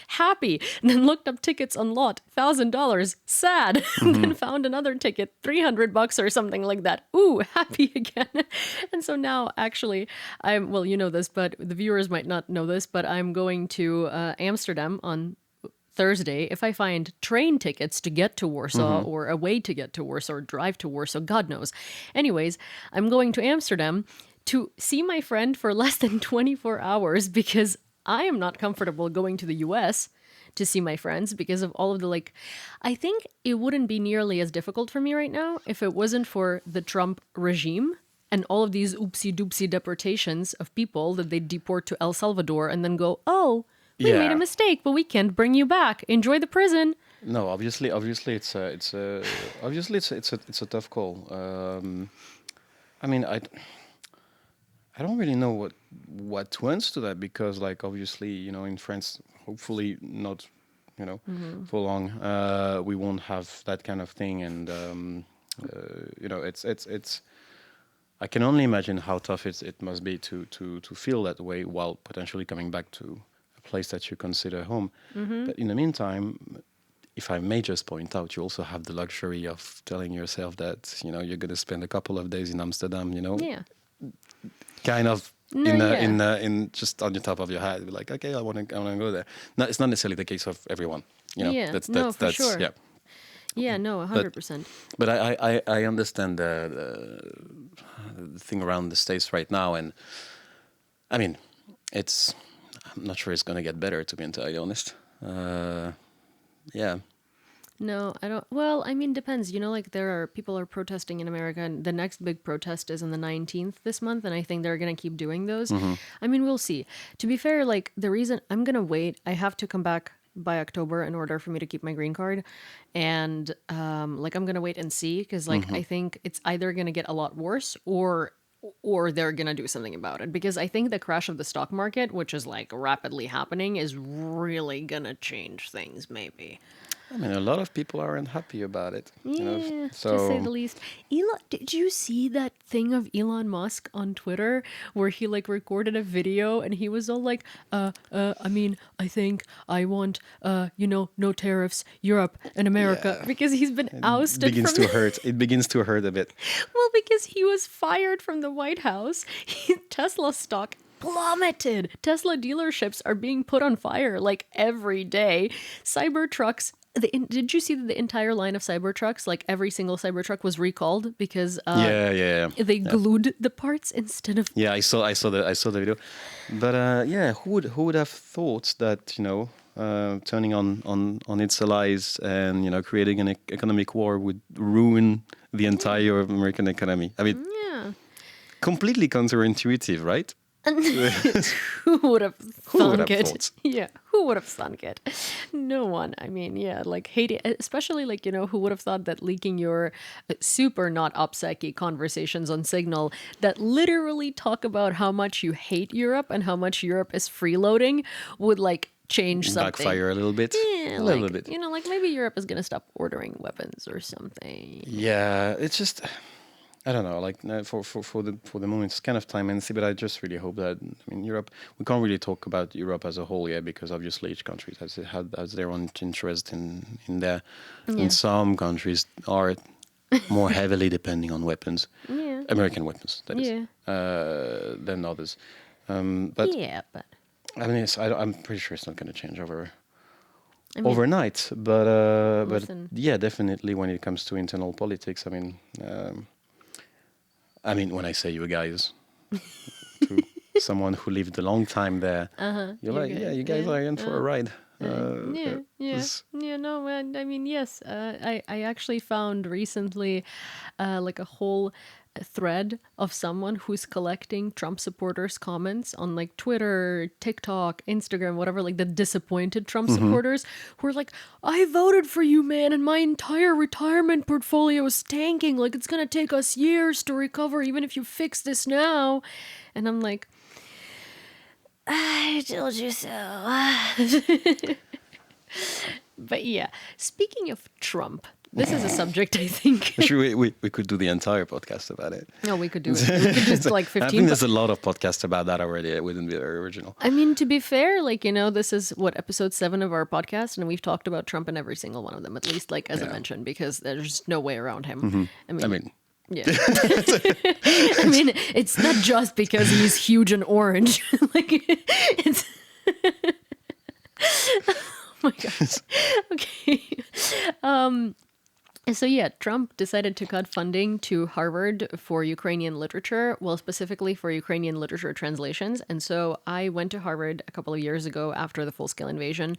happy. And then looked up tickets on lot, $1,000, sad. And then found another ticket, $300 or something like that, ooh, happy again. And so now actually well, you know this, but the viewers might not know this, but I'm going to Amsterdam on Thursday. If I find train tickets to get to Warsaw or a way to get to Warsaw or drive to Warsaw, God knows. Anyways, I'm going to Amsterdam to see my friend for less than 24 hours because I am not comfortable going to the US to see my friends because of all of the I think it wouldn't be nearly as difficult for me right now if it wasn't for the Trump regime and all of these oopsie-doopsie deportations of people that they deport to El Salvador and then go, oh, we made a mistake, but we can't bring you back. Enjoy the prison. No, obviously, it's a tough call. I mean, I don't really know what to answer to that because, like, obviously, in France, hopefully not, for long, we won't have that kind of thing, and it's. I can only imagine how tough it must be to feel that way while potentially coming back to a place that you consider home. But in the meantime, if I may just point out, you also have the luxury of telling yourself that you're going to spend a couple of days in Amsterdam. Yeah. Kind of No, in just on the top of your head, like, okay, I want to go there. No, it's not necessarily the case of everyone. Yeah, that's for sure. yeah. Yeah, no, 100%. But I understand the thing around the States right now, and I mean, I'm not sure it's going to get better, to be entirely honest. Yeah. No, I don't. Well, I mean, depends. People are protesting in America, and the next big protest is on the 19th this month, and I think they're going to keep doing those. I mean, we'll see. To be fair, the reason I'm going to wait, I have to come back by October in order for me to keep my green card. And, I'm going to wait and see, because, I think it's either going to get a lot worse or they're going to do something about it. Because I think the crash of the stock market, which is, rapidly happening, is really going to change things, maybe. I mean, a lot of people are unhappy about it. Yeah, so to say the least. Did you see that thing of Elon Musk on Twitter where he recorded a video and he was all like, I mean, I think I want, no tariffs, Europe and America, because he's been ousted. It begins to hurt a bit. Well, because he was fired from the White House. Tesla stock plummeted. Tesla dealerships are being put on fire every day. Cybertrucks. Did you see that the entire line of Cybertrucks, every single Cybertruck, was recalled because they glued the parts instead of? Yeah, I saw the video, but who would have thought that turning on its allies and creating an economic war would ruin the entire American economy? I mean, Yeah. completely counterintuitive, right? Who would have Who would thunk have it? thought? Yeah, who would have thunk it? No one. I mean, yeah, like hating, especially like, who would have thought that leaking your super not upseki conversations on Signal that literally talk about how much you hate Europe and how much Europe is freeloading would like change something. Backfire a little bit. Yeah, A little like, bit. like maybe Europe is gonna stop ordering weapons or something. Yeah, it's just I don't know. Like for the moment, it's kind of time and see. But I just really hope that Europe. We can't really talk about Europe as a whole yet because obviously each country has their own interest in there, Yeah. and some countries are more heavily depending on weapons, Yeah. American weapons, that is, Yeah. than others. But Yeah, but I mean, I'm pretty sure it's not going to change I mean, overnight. But listen. yeah, definitely when it comes to internal politics, I mean, when I say you guys, to someone who lived a long time there, you're you like, yeah, guys, you guys yeah, are in for a ride. Yeah, no, and I mean, yes, I actually found recently like a whole thread of someone who's collecting Trump supporters' comments on like Twitter, TikTok, Instagram, whatever, like the disappointed Trump supporters who are like, I voted for you, man, and my entire retirement portfolio is tanking. Like, it's gonna take us years to recover, even if you fix this now. And I'm like, I told you so. But yeah, speaking of Trump, this is a subject I think. Actually, we could do the entire podcast about it. No, we could do it. We could just like 15. I think there's a lot of podcasts about that already. It wouldn't be very original. I mean, to be fair, like, this is what episode 7 of our podcast, and we've talked about Trump in every single one of them, at least, like, as I mentioned, because there's no way around him. I mean, yeah. I mean, it's not just because he's huge and orange. Like, it's. Oh my god. Okay. So yeah, Trump decided to cut funding to Harvard for Ukrainian literature, well, specifically for Ukrainian literature translations. And so I went to Harvard a couple of years ago after the full-scale invasion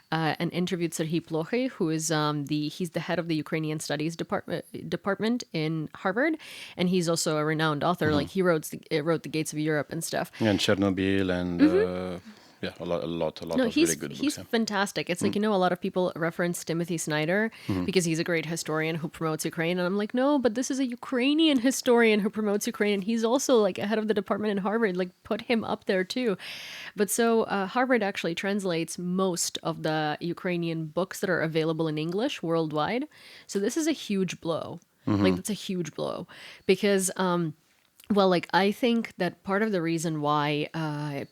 and interviewed Serhiy Plokhy, who is he's the head of the Ukrainian Studies department in Harvard, and he's also a renowned author. Like he wrote the Gates of Europe and stuff. and Chernobyl and yeah, a lot of really good books. He's fantastic. It's like, a lot of people reference Timothy Snyder because he's a great historian who promotes Ukraine. And I'm like, no, but this is a Ukrainian historian who promotes Ukraine. And he's also like a head of the department in Harvard, like put him up there too. But so Harvard actually translates most of the Ukrainian books that are available in English worldwide. So this is a huge blow. Like that's a huge blow because, well, like, I think that part of the reason why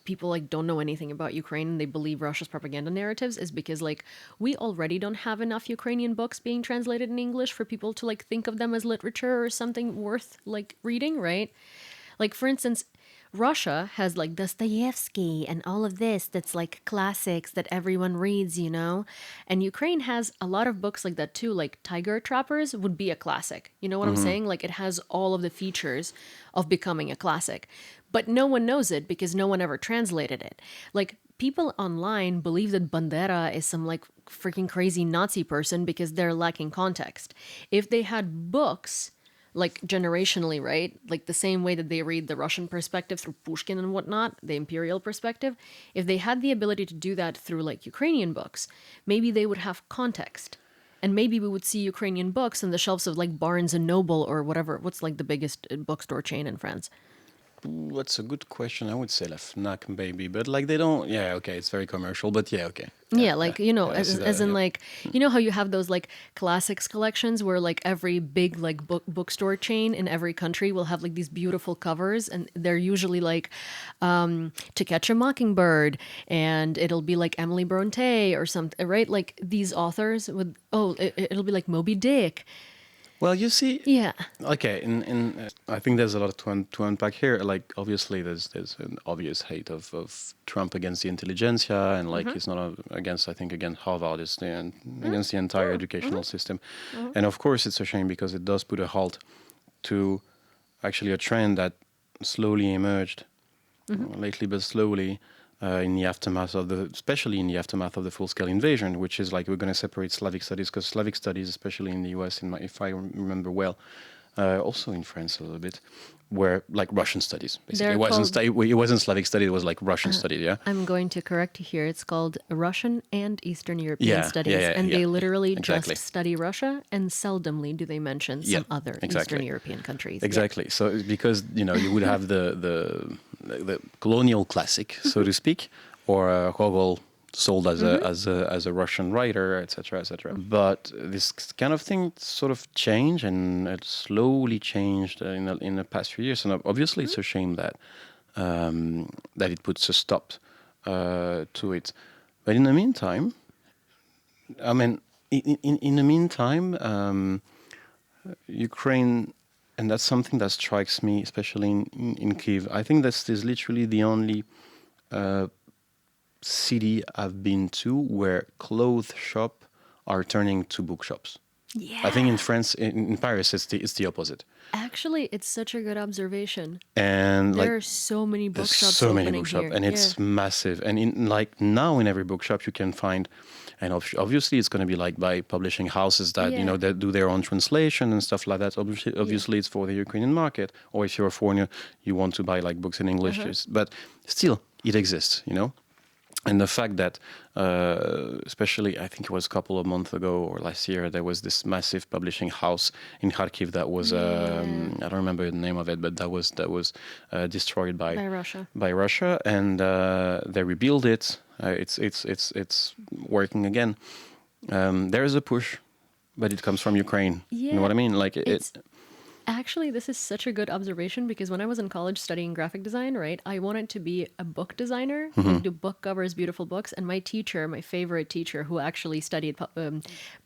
people, like, don't know anything about Ukraine and they believe Russia's propaganda narratives is because, like, we already don't have enough Ukrainian books being translated in English for people to, like, think of them as literature or something worth, like, reading, right? Like, for instance, Russia has like Dostoevsky and all of this that's like classics that everyone reads, And Ukraine has a lot of books like that too, like Tiger Trappers would be a classic. You know what I'm saying? Like it has all of the features of becoming a classic. But no one knows it because no one ever translated it. Like people online believe that Bandera is some like freaking crazy Nazi person because they're lacking context. If they had books like generationally, right? Like the same way that they read the Russian perspective through Pushkin and whatnot, the imperial perspective, if they had the ability to do that through like Ukrainian books, maybe they would have context. And maybe we would see Ukrainian books on the shelves of like Barnes and Noble or whatever. What's like the biggest bookstore chain in France? That's a good question. I would say La Fnac maybe, but like they don't. Yeah, okay, it's very commercial, but yeah, okay. Yeah, like, as in yeah. like, how you have those like classics collections where like every big like bookstore chain in every country will have like these beautiful covers and they're usually like To Catch a Mockingbird and it'll be like Emily Bronte or something, right? Like these authors would, it'll be like Moby Dick. Well, you see, Yeah. okay, I think there's a lot to unpack here. Like, obviously, there's an obvious hate of Trump against the intelligentsia, and like he's not against, I think, against Harvard, it's against the entire educational system. And of course, it's a shame because it does put a halt to actually a trend that slowly emerged lately, but slowly. Especially in the aftermath of the full-scale invasion, which is like we're going to separate Slavic studies because Slavic studies, especially in the U.S., if I remember well, also in France a little bit, where like Russian studies. Basically, They're it wasn't Slavic study. It was like Russian study. Yeah. I'm going to correct you here. It's called Russian and Eastern European Studies. And they literally exactly. just study Russia, and seldomly do they mention some other Eastern European countries. Exactly. So because you would have the colonial classic, so to speak, or Gogol sold as a Russian writer, etc., etc. But this kind of thing sort of changed, and it slowly changed in the past few years. And obviously, it's a shame that that it puts a stop to it. But in the meantime, I mean, in the meantime, Ukraine, and that's something that strikes me, especially in Kyiv. I think this is literally the only city I've been to where clothes shop are turning to bookshops. Yeah. I think in France, in Paris, it's the opposite. Actually, it's such a good observation. And there are so many bookshops so many opening bookshops, here. and it's massive. And now in every bookshop you can find, and obviously it's going to be like by publishing houses that that do their own translation and stuff like that. Obviously it's for the Ukrainian market, or if you're a foreigner, you want to buy like books in English. But still, it exists, And the fact that, especially, I think it was a couple of months ago or last year, there was this massive publishing house in Kharkiv that was, I don't remember the name of it, but that was destroyed by Russia, and they rebuilt it. It's working again. There is a push, but it comes from Ukraine. You know what I mean? Like Actually, this is such a good observation, because when I was in college studying graphic design, right, I wanted to be a book designer, like do book covers, beautiful books. And my favorite teacher, who actually studied,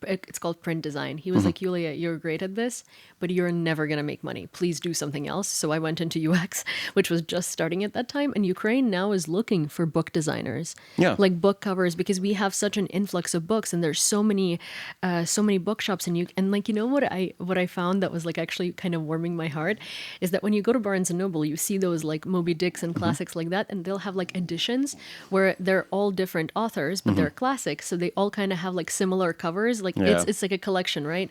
it's called print design. He was like, Yulia, you're great at this, but you're never going to make money. Please do something else. So I went into UX, which was just starting at that time. And Ukraine now is looking for book designers, like book covers, because we have such an influx of books, and there's so many bookshops. And like, what I found that was like actually kind of warming my heart is that when you go to Barnes and Noble, you see those like Moby Dicks and classics like that, and they'll have like editions where they're all different authors, but they're classics, so they all kind of have like similar covers. Like it's like a collection, right?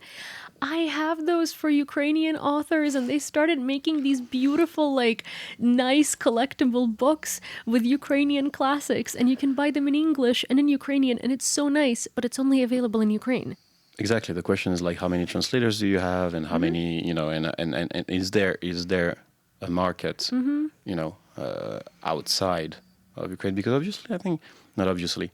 I have those for Ukrainian authors, and they started making these beautiful, like nice collectible books with Ukrainian classics, and you can buy them in English and in Ukrainian, and it's so nice, but it's only available in Ukraine. Exactly. The question is like, how many translators do you have, and how many, and is there a market, outside of Ukraine? Because obviously, I think, not obviously,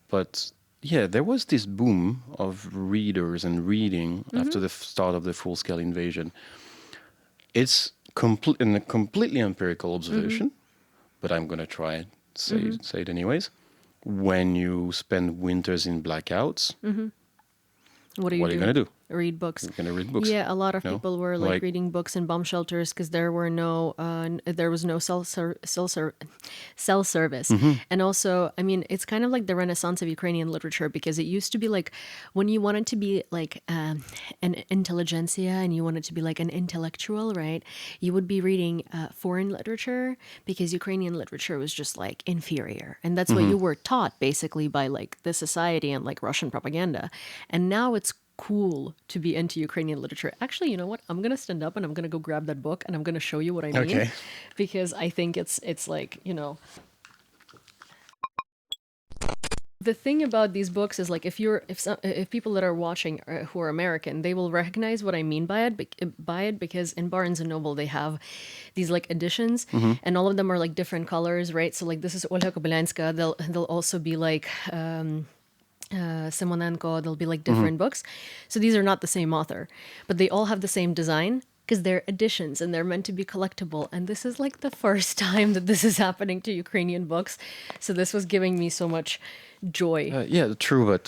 but there was this boom of readers and reading after the start of the full-scale invasion. It's a completely empirical observation, but I'm going to try and say it anyways. When you spend winters in blackouts, what are you going to do? Read books. You're going to read books. Yeah, a lot of people were like reading books in bomb shelters, because there was no cell service. And also, I mean, it's kind of like the renaissance of Ukrainian literature, because it used to be like when you wanted to be like an intelligentsia and you wanted to be like an intellectual, right? You would be reading foreign literature, because Ukrainian literature was just like inferior, and that's what you were taught basically by like the society and like Russian propaganda. And now it's cool to be into Ukrainian literature. Actually, you know what? I'm going to stand up and I'm going to go grab that book, and I'm going to show you what I mean. Okay. Because I think it's like, the thing about these books is like, if people that are watching who are American, they will recognize what I mean by it, because in Barnes and Noble they have these like editions, and all of them are like different colors, right? So like this is Olga Kobylanska. They'll also be like Simonenko. They'll be like different books. So these are not the same author, but they all have the same design, because they're editions and they're meant to be collectible. And this is like the first time that this is happening to Ukrainian books. So this was giving me so much joy. True. But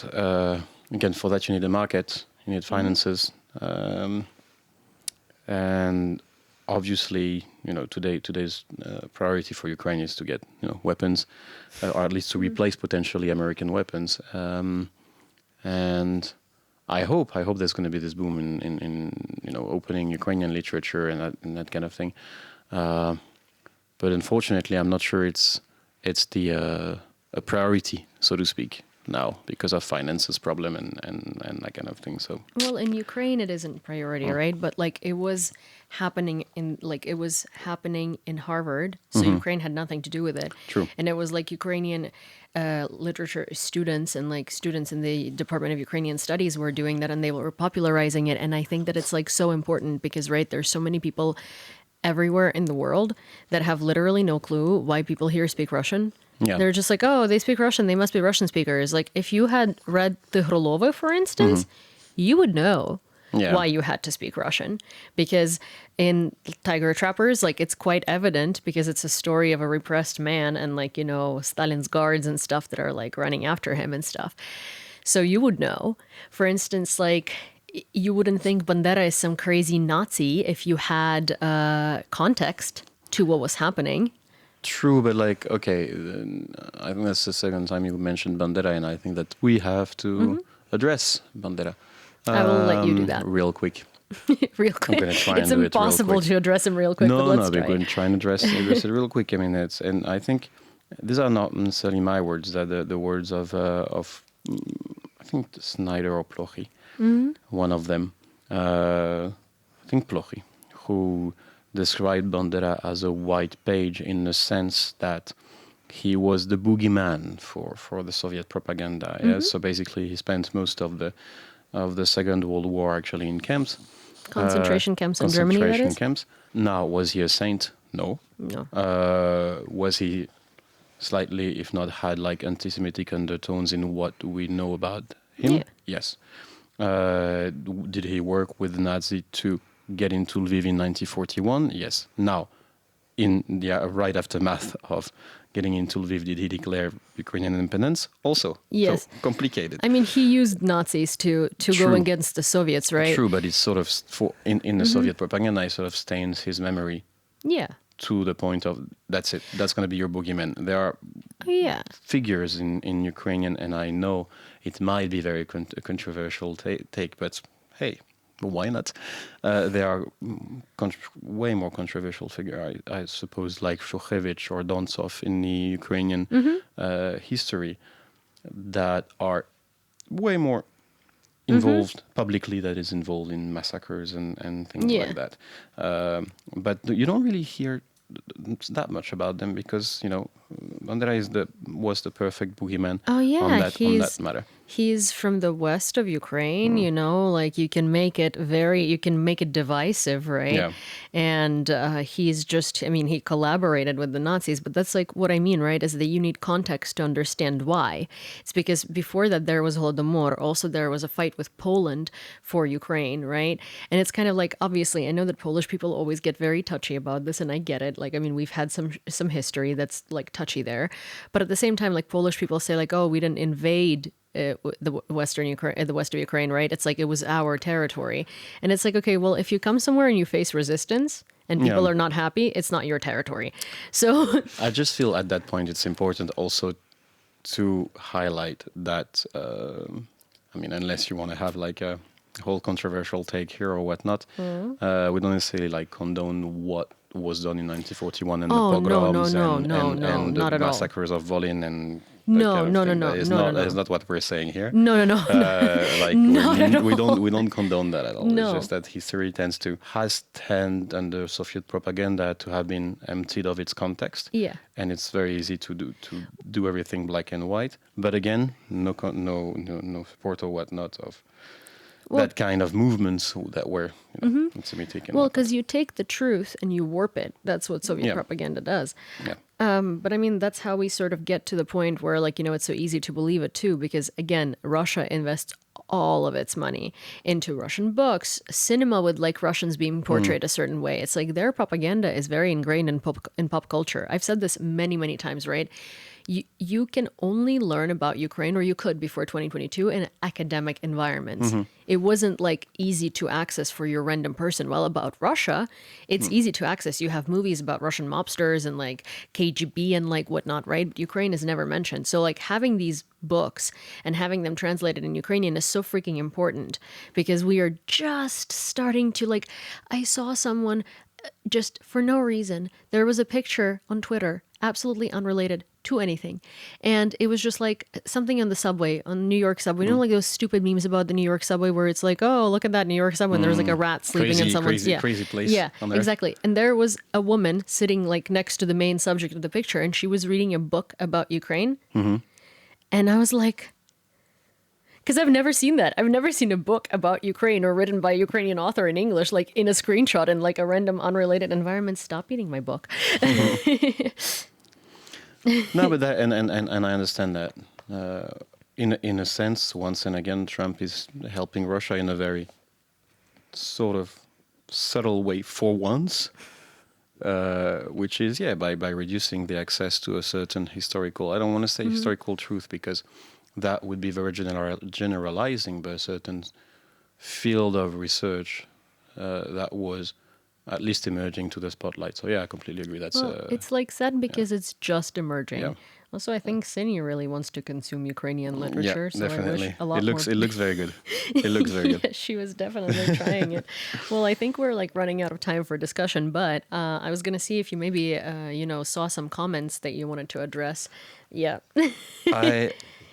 again, for that you need a market, you need finances. And obviously, today's priority for Ukraine is to get, weapons, or at least to replace potentially American weapons. And I hope there's going to be this boom in opening Ukrainian literature and that kind of thing. But unfortunately, I'm not sure it's a priority, so to speak, now because of finances problem and that kind of thing. So Well, in Ukraine, it isn't priority, right? But like it was happening in Harvard, so Ukraine had nothing to do with it. True. And it was like Ukrainian literature students and like students in the Department of Ukrainian Studies were doing that, and they were popularizing it. And I think that it's like so important because, right, there's so many people everywhere in the world that have literally no clue why people here speak Russian. Yeah. They're just like, oh, they speak Russian. They must be Russian speakers. Like, if you had read the Hrolova, for instance, you would know why you had to speak Russian. Because in Tiger Trappers, like, it's quite evident because it's a story of a repressed man and, like, you know, Stalin's guards and stuff that are, like, running after him and stuff. So you would know. For instance, like, you wouldn't think Bandera is some crazy Nazi if you had context to what was happening. true, but like, okay, I think that's the second time you mentioned Bandera, and I think that we have to address Bandera. I will let you do that. Real quick. Real quick. gonna try and It's do it real impossible quick. to address him real quick, but No, let's we're try. going to try and address it real quick. I mean, and I think these are not necessarily my words. They're the words of I think Snyder or Plochy, one of them. I think Plochy, who described Bandera as a white page in the sense that he was the boogeyman for the Soviet propaganda. Yes, so basically he spent most of the Second World War actually in camps. Concentration camps in Germany, that Concentration is? camps. Now, was he a saint? No. No. Was he slightly, if not had like anti-Semitic undertones in what we know about him? Yeah. Yes. Did he work with the Nazi to get into Lviv in 1941? Yes. Now, in the right aftermath of getting into Lviv, did he declare Ukrainian independence? Also. Yes. So complicated. I mean, he used Nazis to go True. against the Soviets, right? True, but it's sort of in the Soviet propaganda, it sort of stains his memory Yeah. to the point of that's it. That's going to be your boogeyman. There are Yeah. figures in Ukrainian, and I know it might be very controversial take, but hey, why not? There are way more controversial figure, I suppose, like Shokhevich or Dontsov in the Ukrainian history that are way more involved publicly, that is involved in massacres and things Yeah. like that. But you don't really hear that much about them because, you know, Bandera was the perfect boogeyman Oh, yeah. on that matter. He's from the west of Ukraine, you know, like you can make it divisive, right? Yeah. And he's just, I mean, he collaborated with the Nazis, but that's like what I mean, right? Is that you need context to understand why. It's because before that there was Holodomor, also there was a fight with Poland for Ukraine, right? And it's kind of like, obviously, I know that Polish people always get very touchy about this, and I get it. Like, I mean, we've had some history that's like touchy there. But at the same time, like Polish people say like, oh, we didn't invade the west of Ukraine, right? It's like it was our territory, and it's like, okay, well, if you come somewhere and you face resistance and people Yeah. are not happy, it's not your territory. So I just feel at that point it's important also to highlight that, I mean, unless you want to have like a whole controversial take here or whatnot, we don't necessarily like condone what was done in 1941 and Oh, the no, pogroms no, and not the at all. massacres of Volyn and No, that kind of no, thing. no, That is no, not, no, that is no. not what we're saying here. no. Like Not at we all. don't condone that at all. No. It's just that history has tend under Soviet propaganda to have been emptied of its context. Yeah. And it's very easy to do everything black and white. But again, no support or whatnot of that kind of movements that were anti-Semitic. and Well, whatnot. because you take the truth and you warp it. That's what Soviet Yeah. propaganda does. Yeah. But I mean, that's how we sort of get to the point where, like, you know, it's so easy to believe it too, because again, Russia invests all of its money into Russian books, cinema with like Russians being portrayed a certain way. It's like their propaganda is very ingrained in pop culture. I've said this many, many times, right? You can only learn about Ukraine, or you could before 2022, in academic environments. It wasn't like easy to access for your random person. Well, about Russia, it's easy to access. You have movies about Russian mobsters and like KGB and like whatnot, right? Ukraine is never mentioned. So like having these books and having them translated in Ukrainian is so freaking important, because we are just starting to like, I saw someone just for no reason, there was a picture on Twitter, absolutely unrelated to anything. And it was just like something on the subway, on New York subway. You know, like those stupid memes about the New York subway where it's like, oh, look at that New York subway. And there's like a rat sleeping in someone's... crazy place. Yeah, on there. exactly. And there was a woman sitting like next to the main subject of the picture, and she was reading a book about Ukraine. And I was like... Because I've never seen that. I've never seen a book about Ukraine or written by a Ukrainian author in English, like in a screenshot in like a random unrelated environment. Stop eating my book. No, but that, and I understand that. In a sense, once and again, Trump is helping Russia in a very sort of subtle way for once, which is, by reducing the access to a certain historical, I don't want to say historical truth, because that would be very generalizing, but a certain field of research that was at least emerging to the spotlight. So yeah, I completely agree. That's it's like sad because it's just emerging. Yeah. Also, I think Sini really wants to consume Ukrainian literature. Yeah, so definitely. I wish a lot It looks very good. It looks very good. Yeah, she was definitely trying it. Well, I think we're like running out of time for discussion, but I was going to see if you maybe, saw some comments that you wanted to address. Yeah.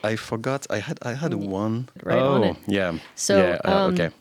I forgot. I had one. Right on it. Yeah. So, okay. Do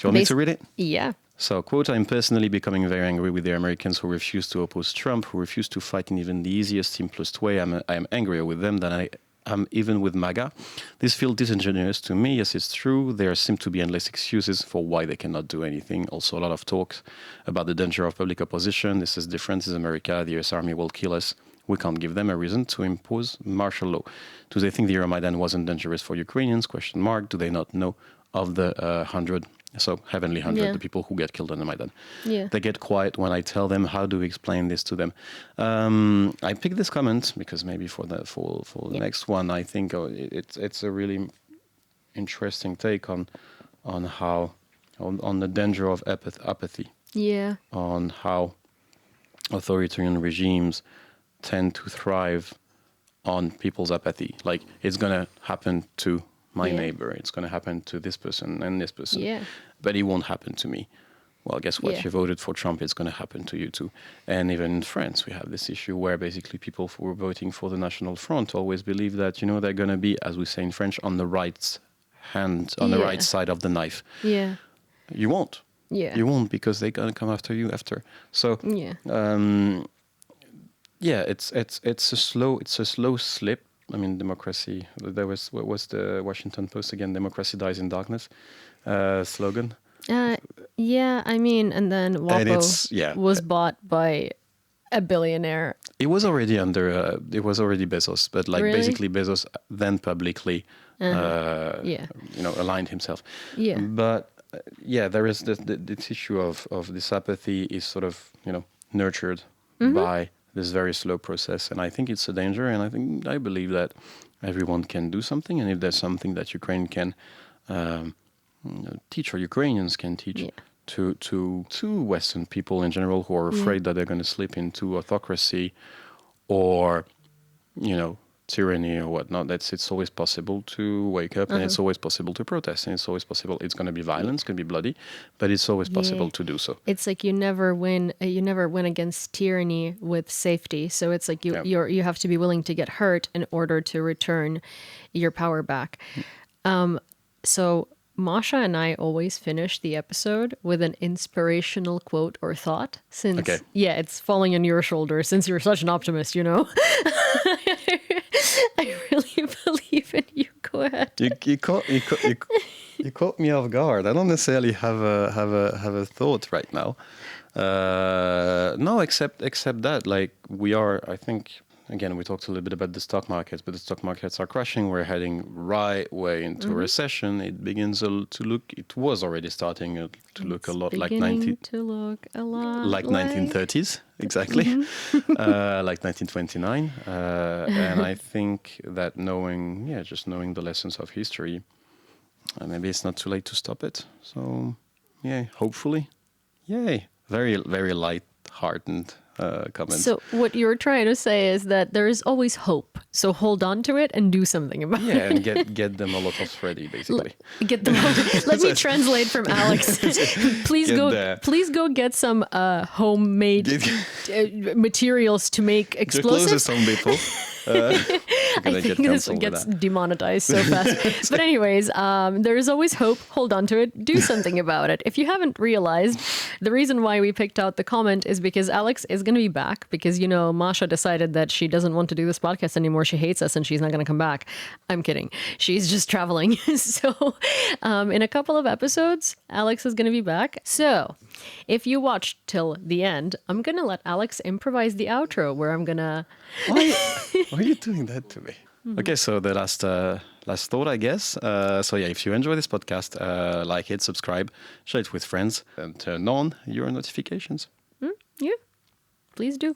you want me to read it? Yeah. So, quote, I'm personally becoming very angry with the Americans who refuse to oppose Trump, who refuse to fight in even the easiest, simplest way. I'm angrier with them than I am even with MAGA. This feels disingenuous to me. Yes, it's true. There seem to be endless excuses for why they cannot do anything. Also, a lot of talk about the danger of public opposition. This is different. This is America. The US Army will kill us. We can't give them a reason to impose martial law. Do they think the Euromaidan wasn't dangerous for Ukrainians? Question mark. Do they not know of the 100, so heavenly 100, the people who get killed on the Maidan? Yeah. They get quiet when I tell them. How do we explain this to them? I picked this comment because maybe for the next one, I think it's a really interesting take on how on the danger of apathy. Yeah. On how authoritarian regimes tend to thrive on people's apathy. Like, it's going to happen to my neighbor. It's going to happen to this person and this person. Yeah. But it won't happen to me. Well, guess what? Yeah. You voted for Trump. It's going to happen to you too. And even in France, we have this issue where basically people who were voting for the National Front always believe that, they're going to be, as we say in French, on the right hand, on the right side of the knife. Yeah. You won't. Yeah. You won't, because they're going to come after you after. So, it's a slow slip. I mean, democracy. There was, what was the Washington Post again? Democracy dies in darkness slogan. Yeah, I mean, and then WAPO was bought by a billionaire. It was already Bezos, but basically Bezos then publicly, aligned himself. Yeah. But there is this issue of this apathy is sort of, nurtured by this very slow process, and I think it's a danger. And I believe that everyone can do something, and if there's something that Ukraine can teach, or Ukrainians can teach to Western people in general who are afraid that they're going to slip into autocracy or tyranny or whatnot, it's always possible to wake up, and it's always possible to protest, and it's always possible. It's going to be violence, it's going to be bloody, but it's always possible to do so. It's like you never win against tyranny with safety. So it's like you have to be willing to get hurt in order to return your power back. So Masha and I always finish the episode with an inspirational quote or thought, since it's falling on your shoulders, since you're such an optimist, I really believe in you. Go ahead. You caught me off guard. I don't necessarily have a thought right now. No, except that, like, we are, I think, again, we talked a little bit about the stock markets, but the stock markets are crashing. We're heading right way into recession. It begins to look, it was already starting to look a lot like 1930s, exactly, like 1929. And I think that just knowing the lessons of history, maybe it's not too late to stop it. So, hopefully, very, very light-hearted comments. So what you're trying to say is that there is always hope. So hold on to it and do something about it. Yeah, and get them a lot of ready, basically. Get them. Let me translate from Alex. Please go get some homemade materials to make explosives. Some people. I think this gets demonetized so fast. But anyways, there is always hope. Hold on to it. Do something about it. If you haven't realized, the reason why we picked out the comment is because Alex is going to be back because, you know, Masha decided that she doesn't want to do this podcast anymore. She hates us and she's not going to come back. I'm kidding. She's just traveling. So in a couple of episodes, Alex is going to be back. So if you watched till the end, I'm going to let Alex improvise the outro where I'm going to... Why are you doing that to me? Okay, so the last thought, I guess. So yeah, if you enjoy this podcast, like it, subscribe, share it with friends, and turn on your notifications. Yeah, please do.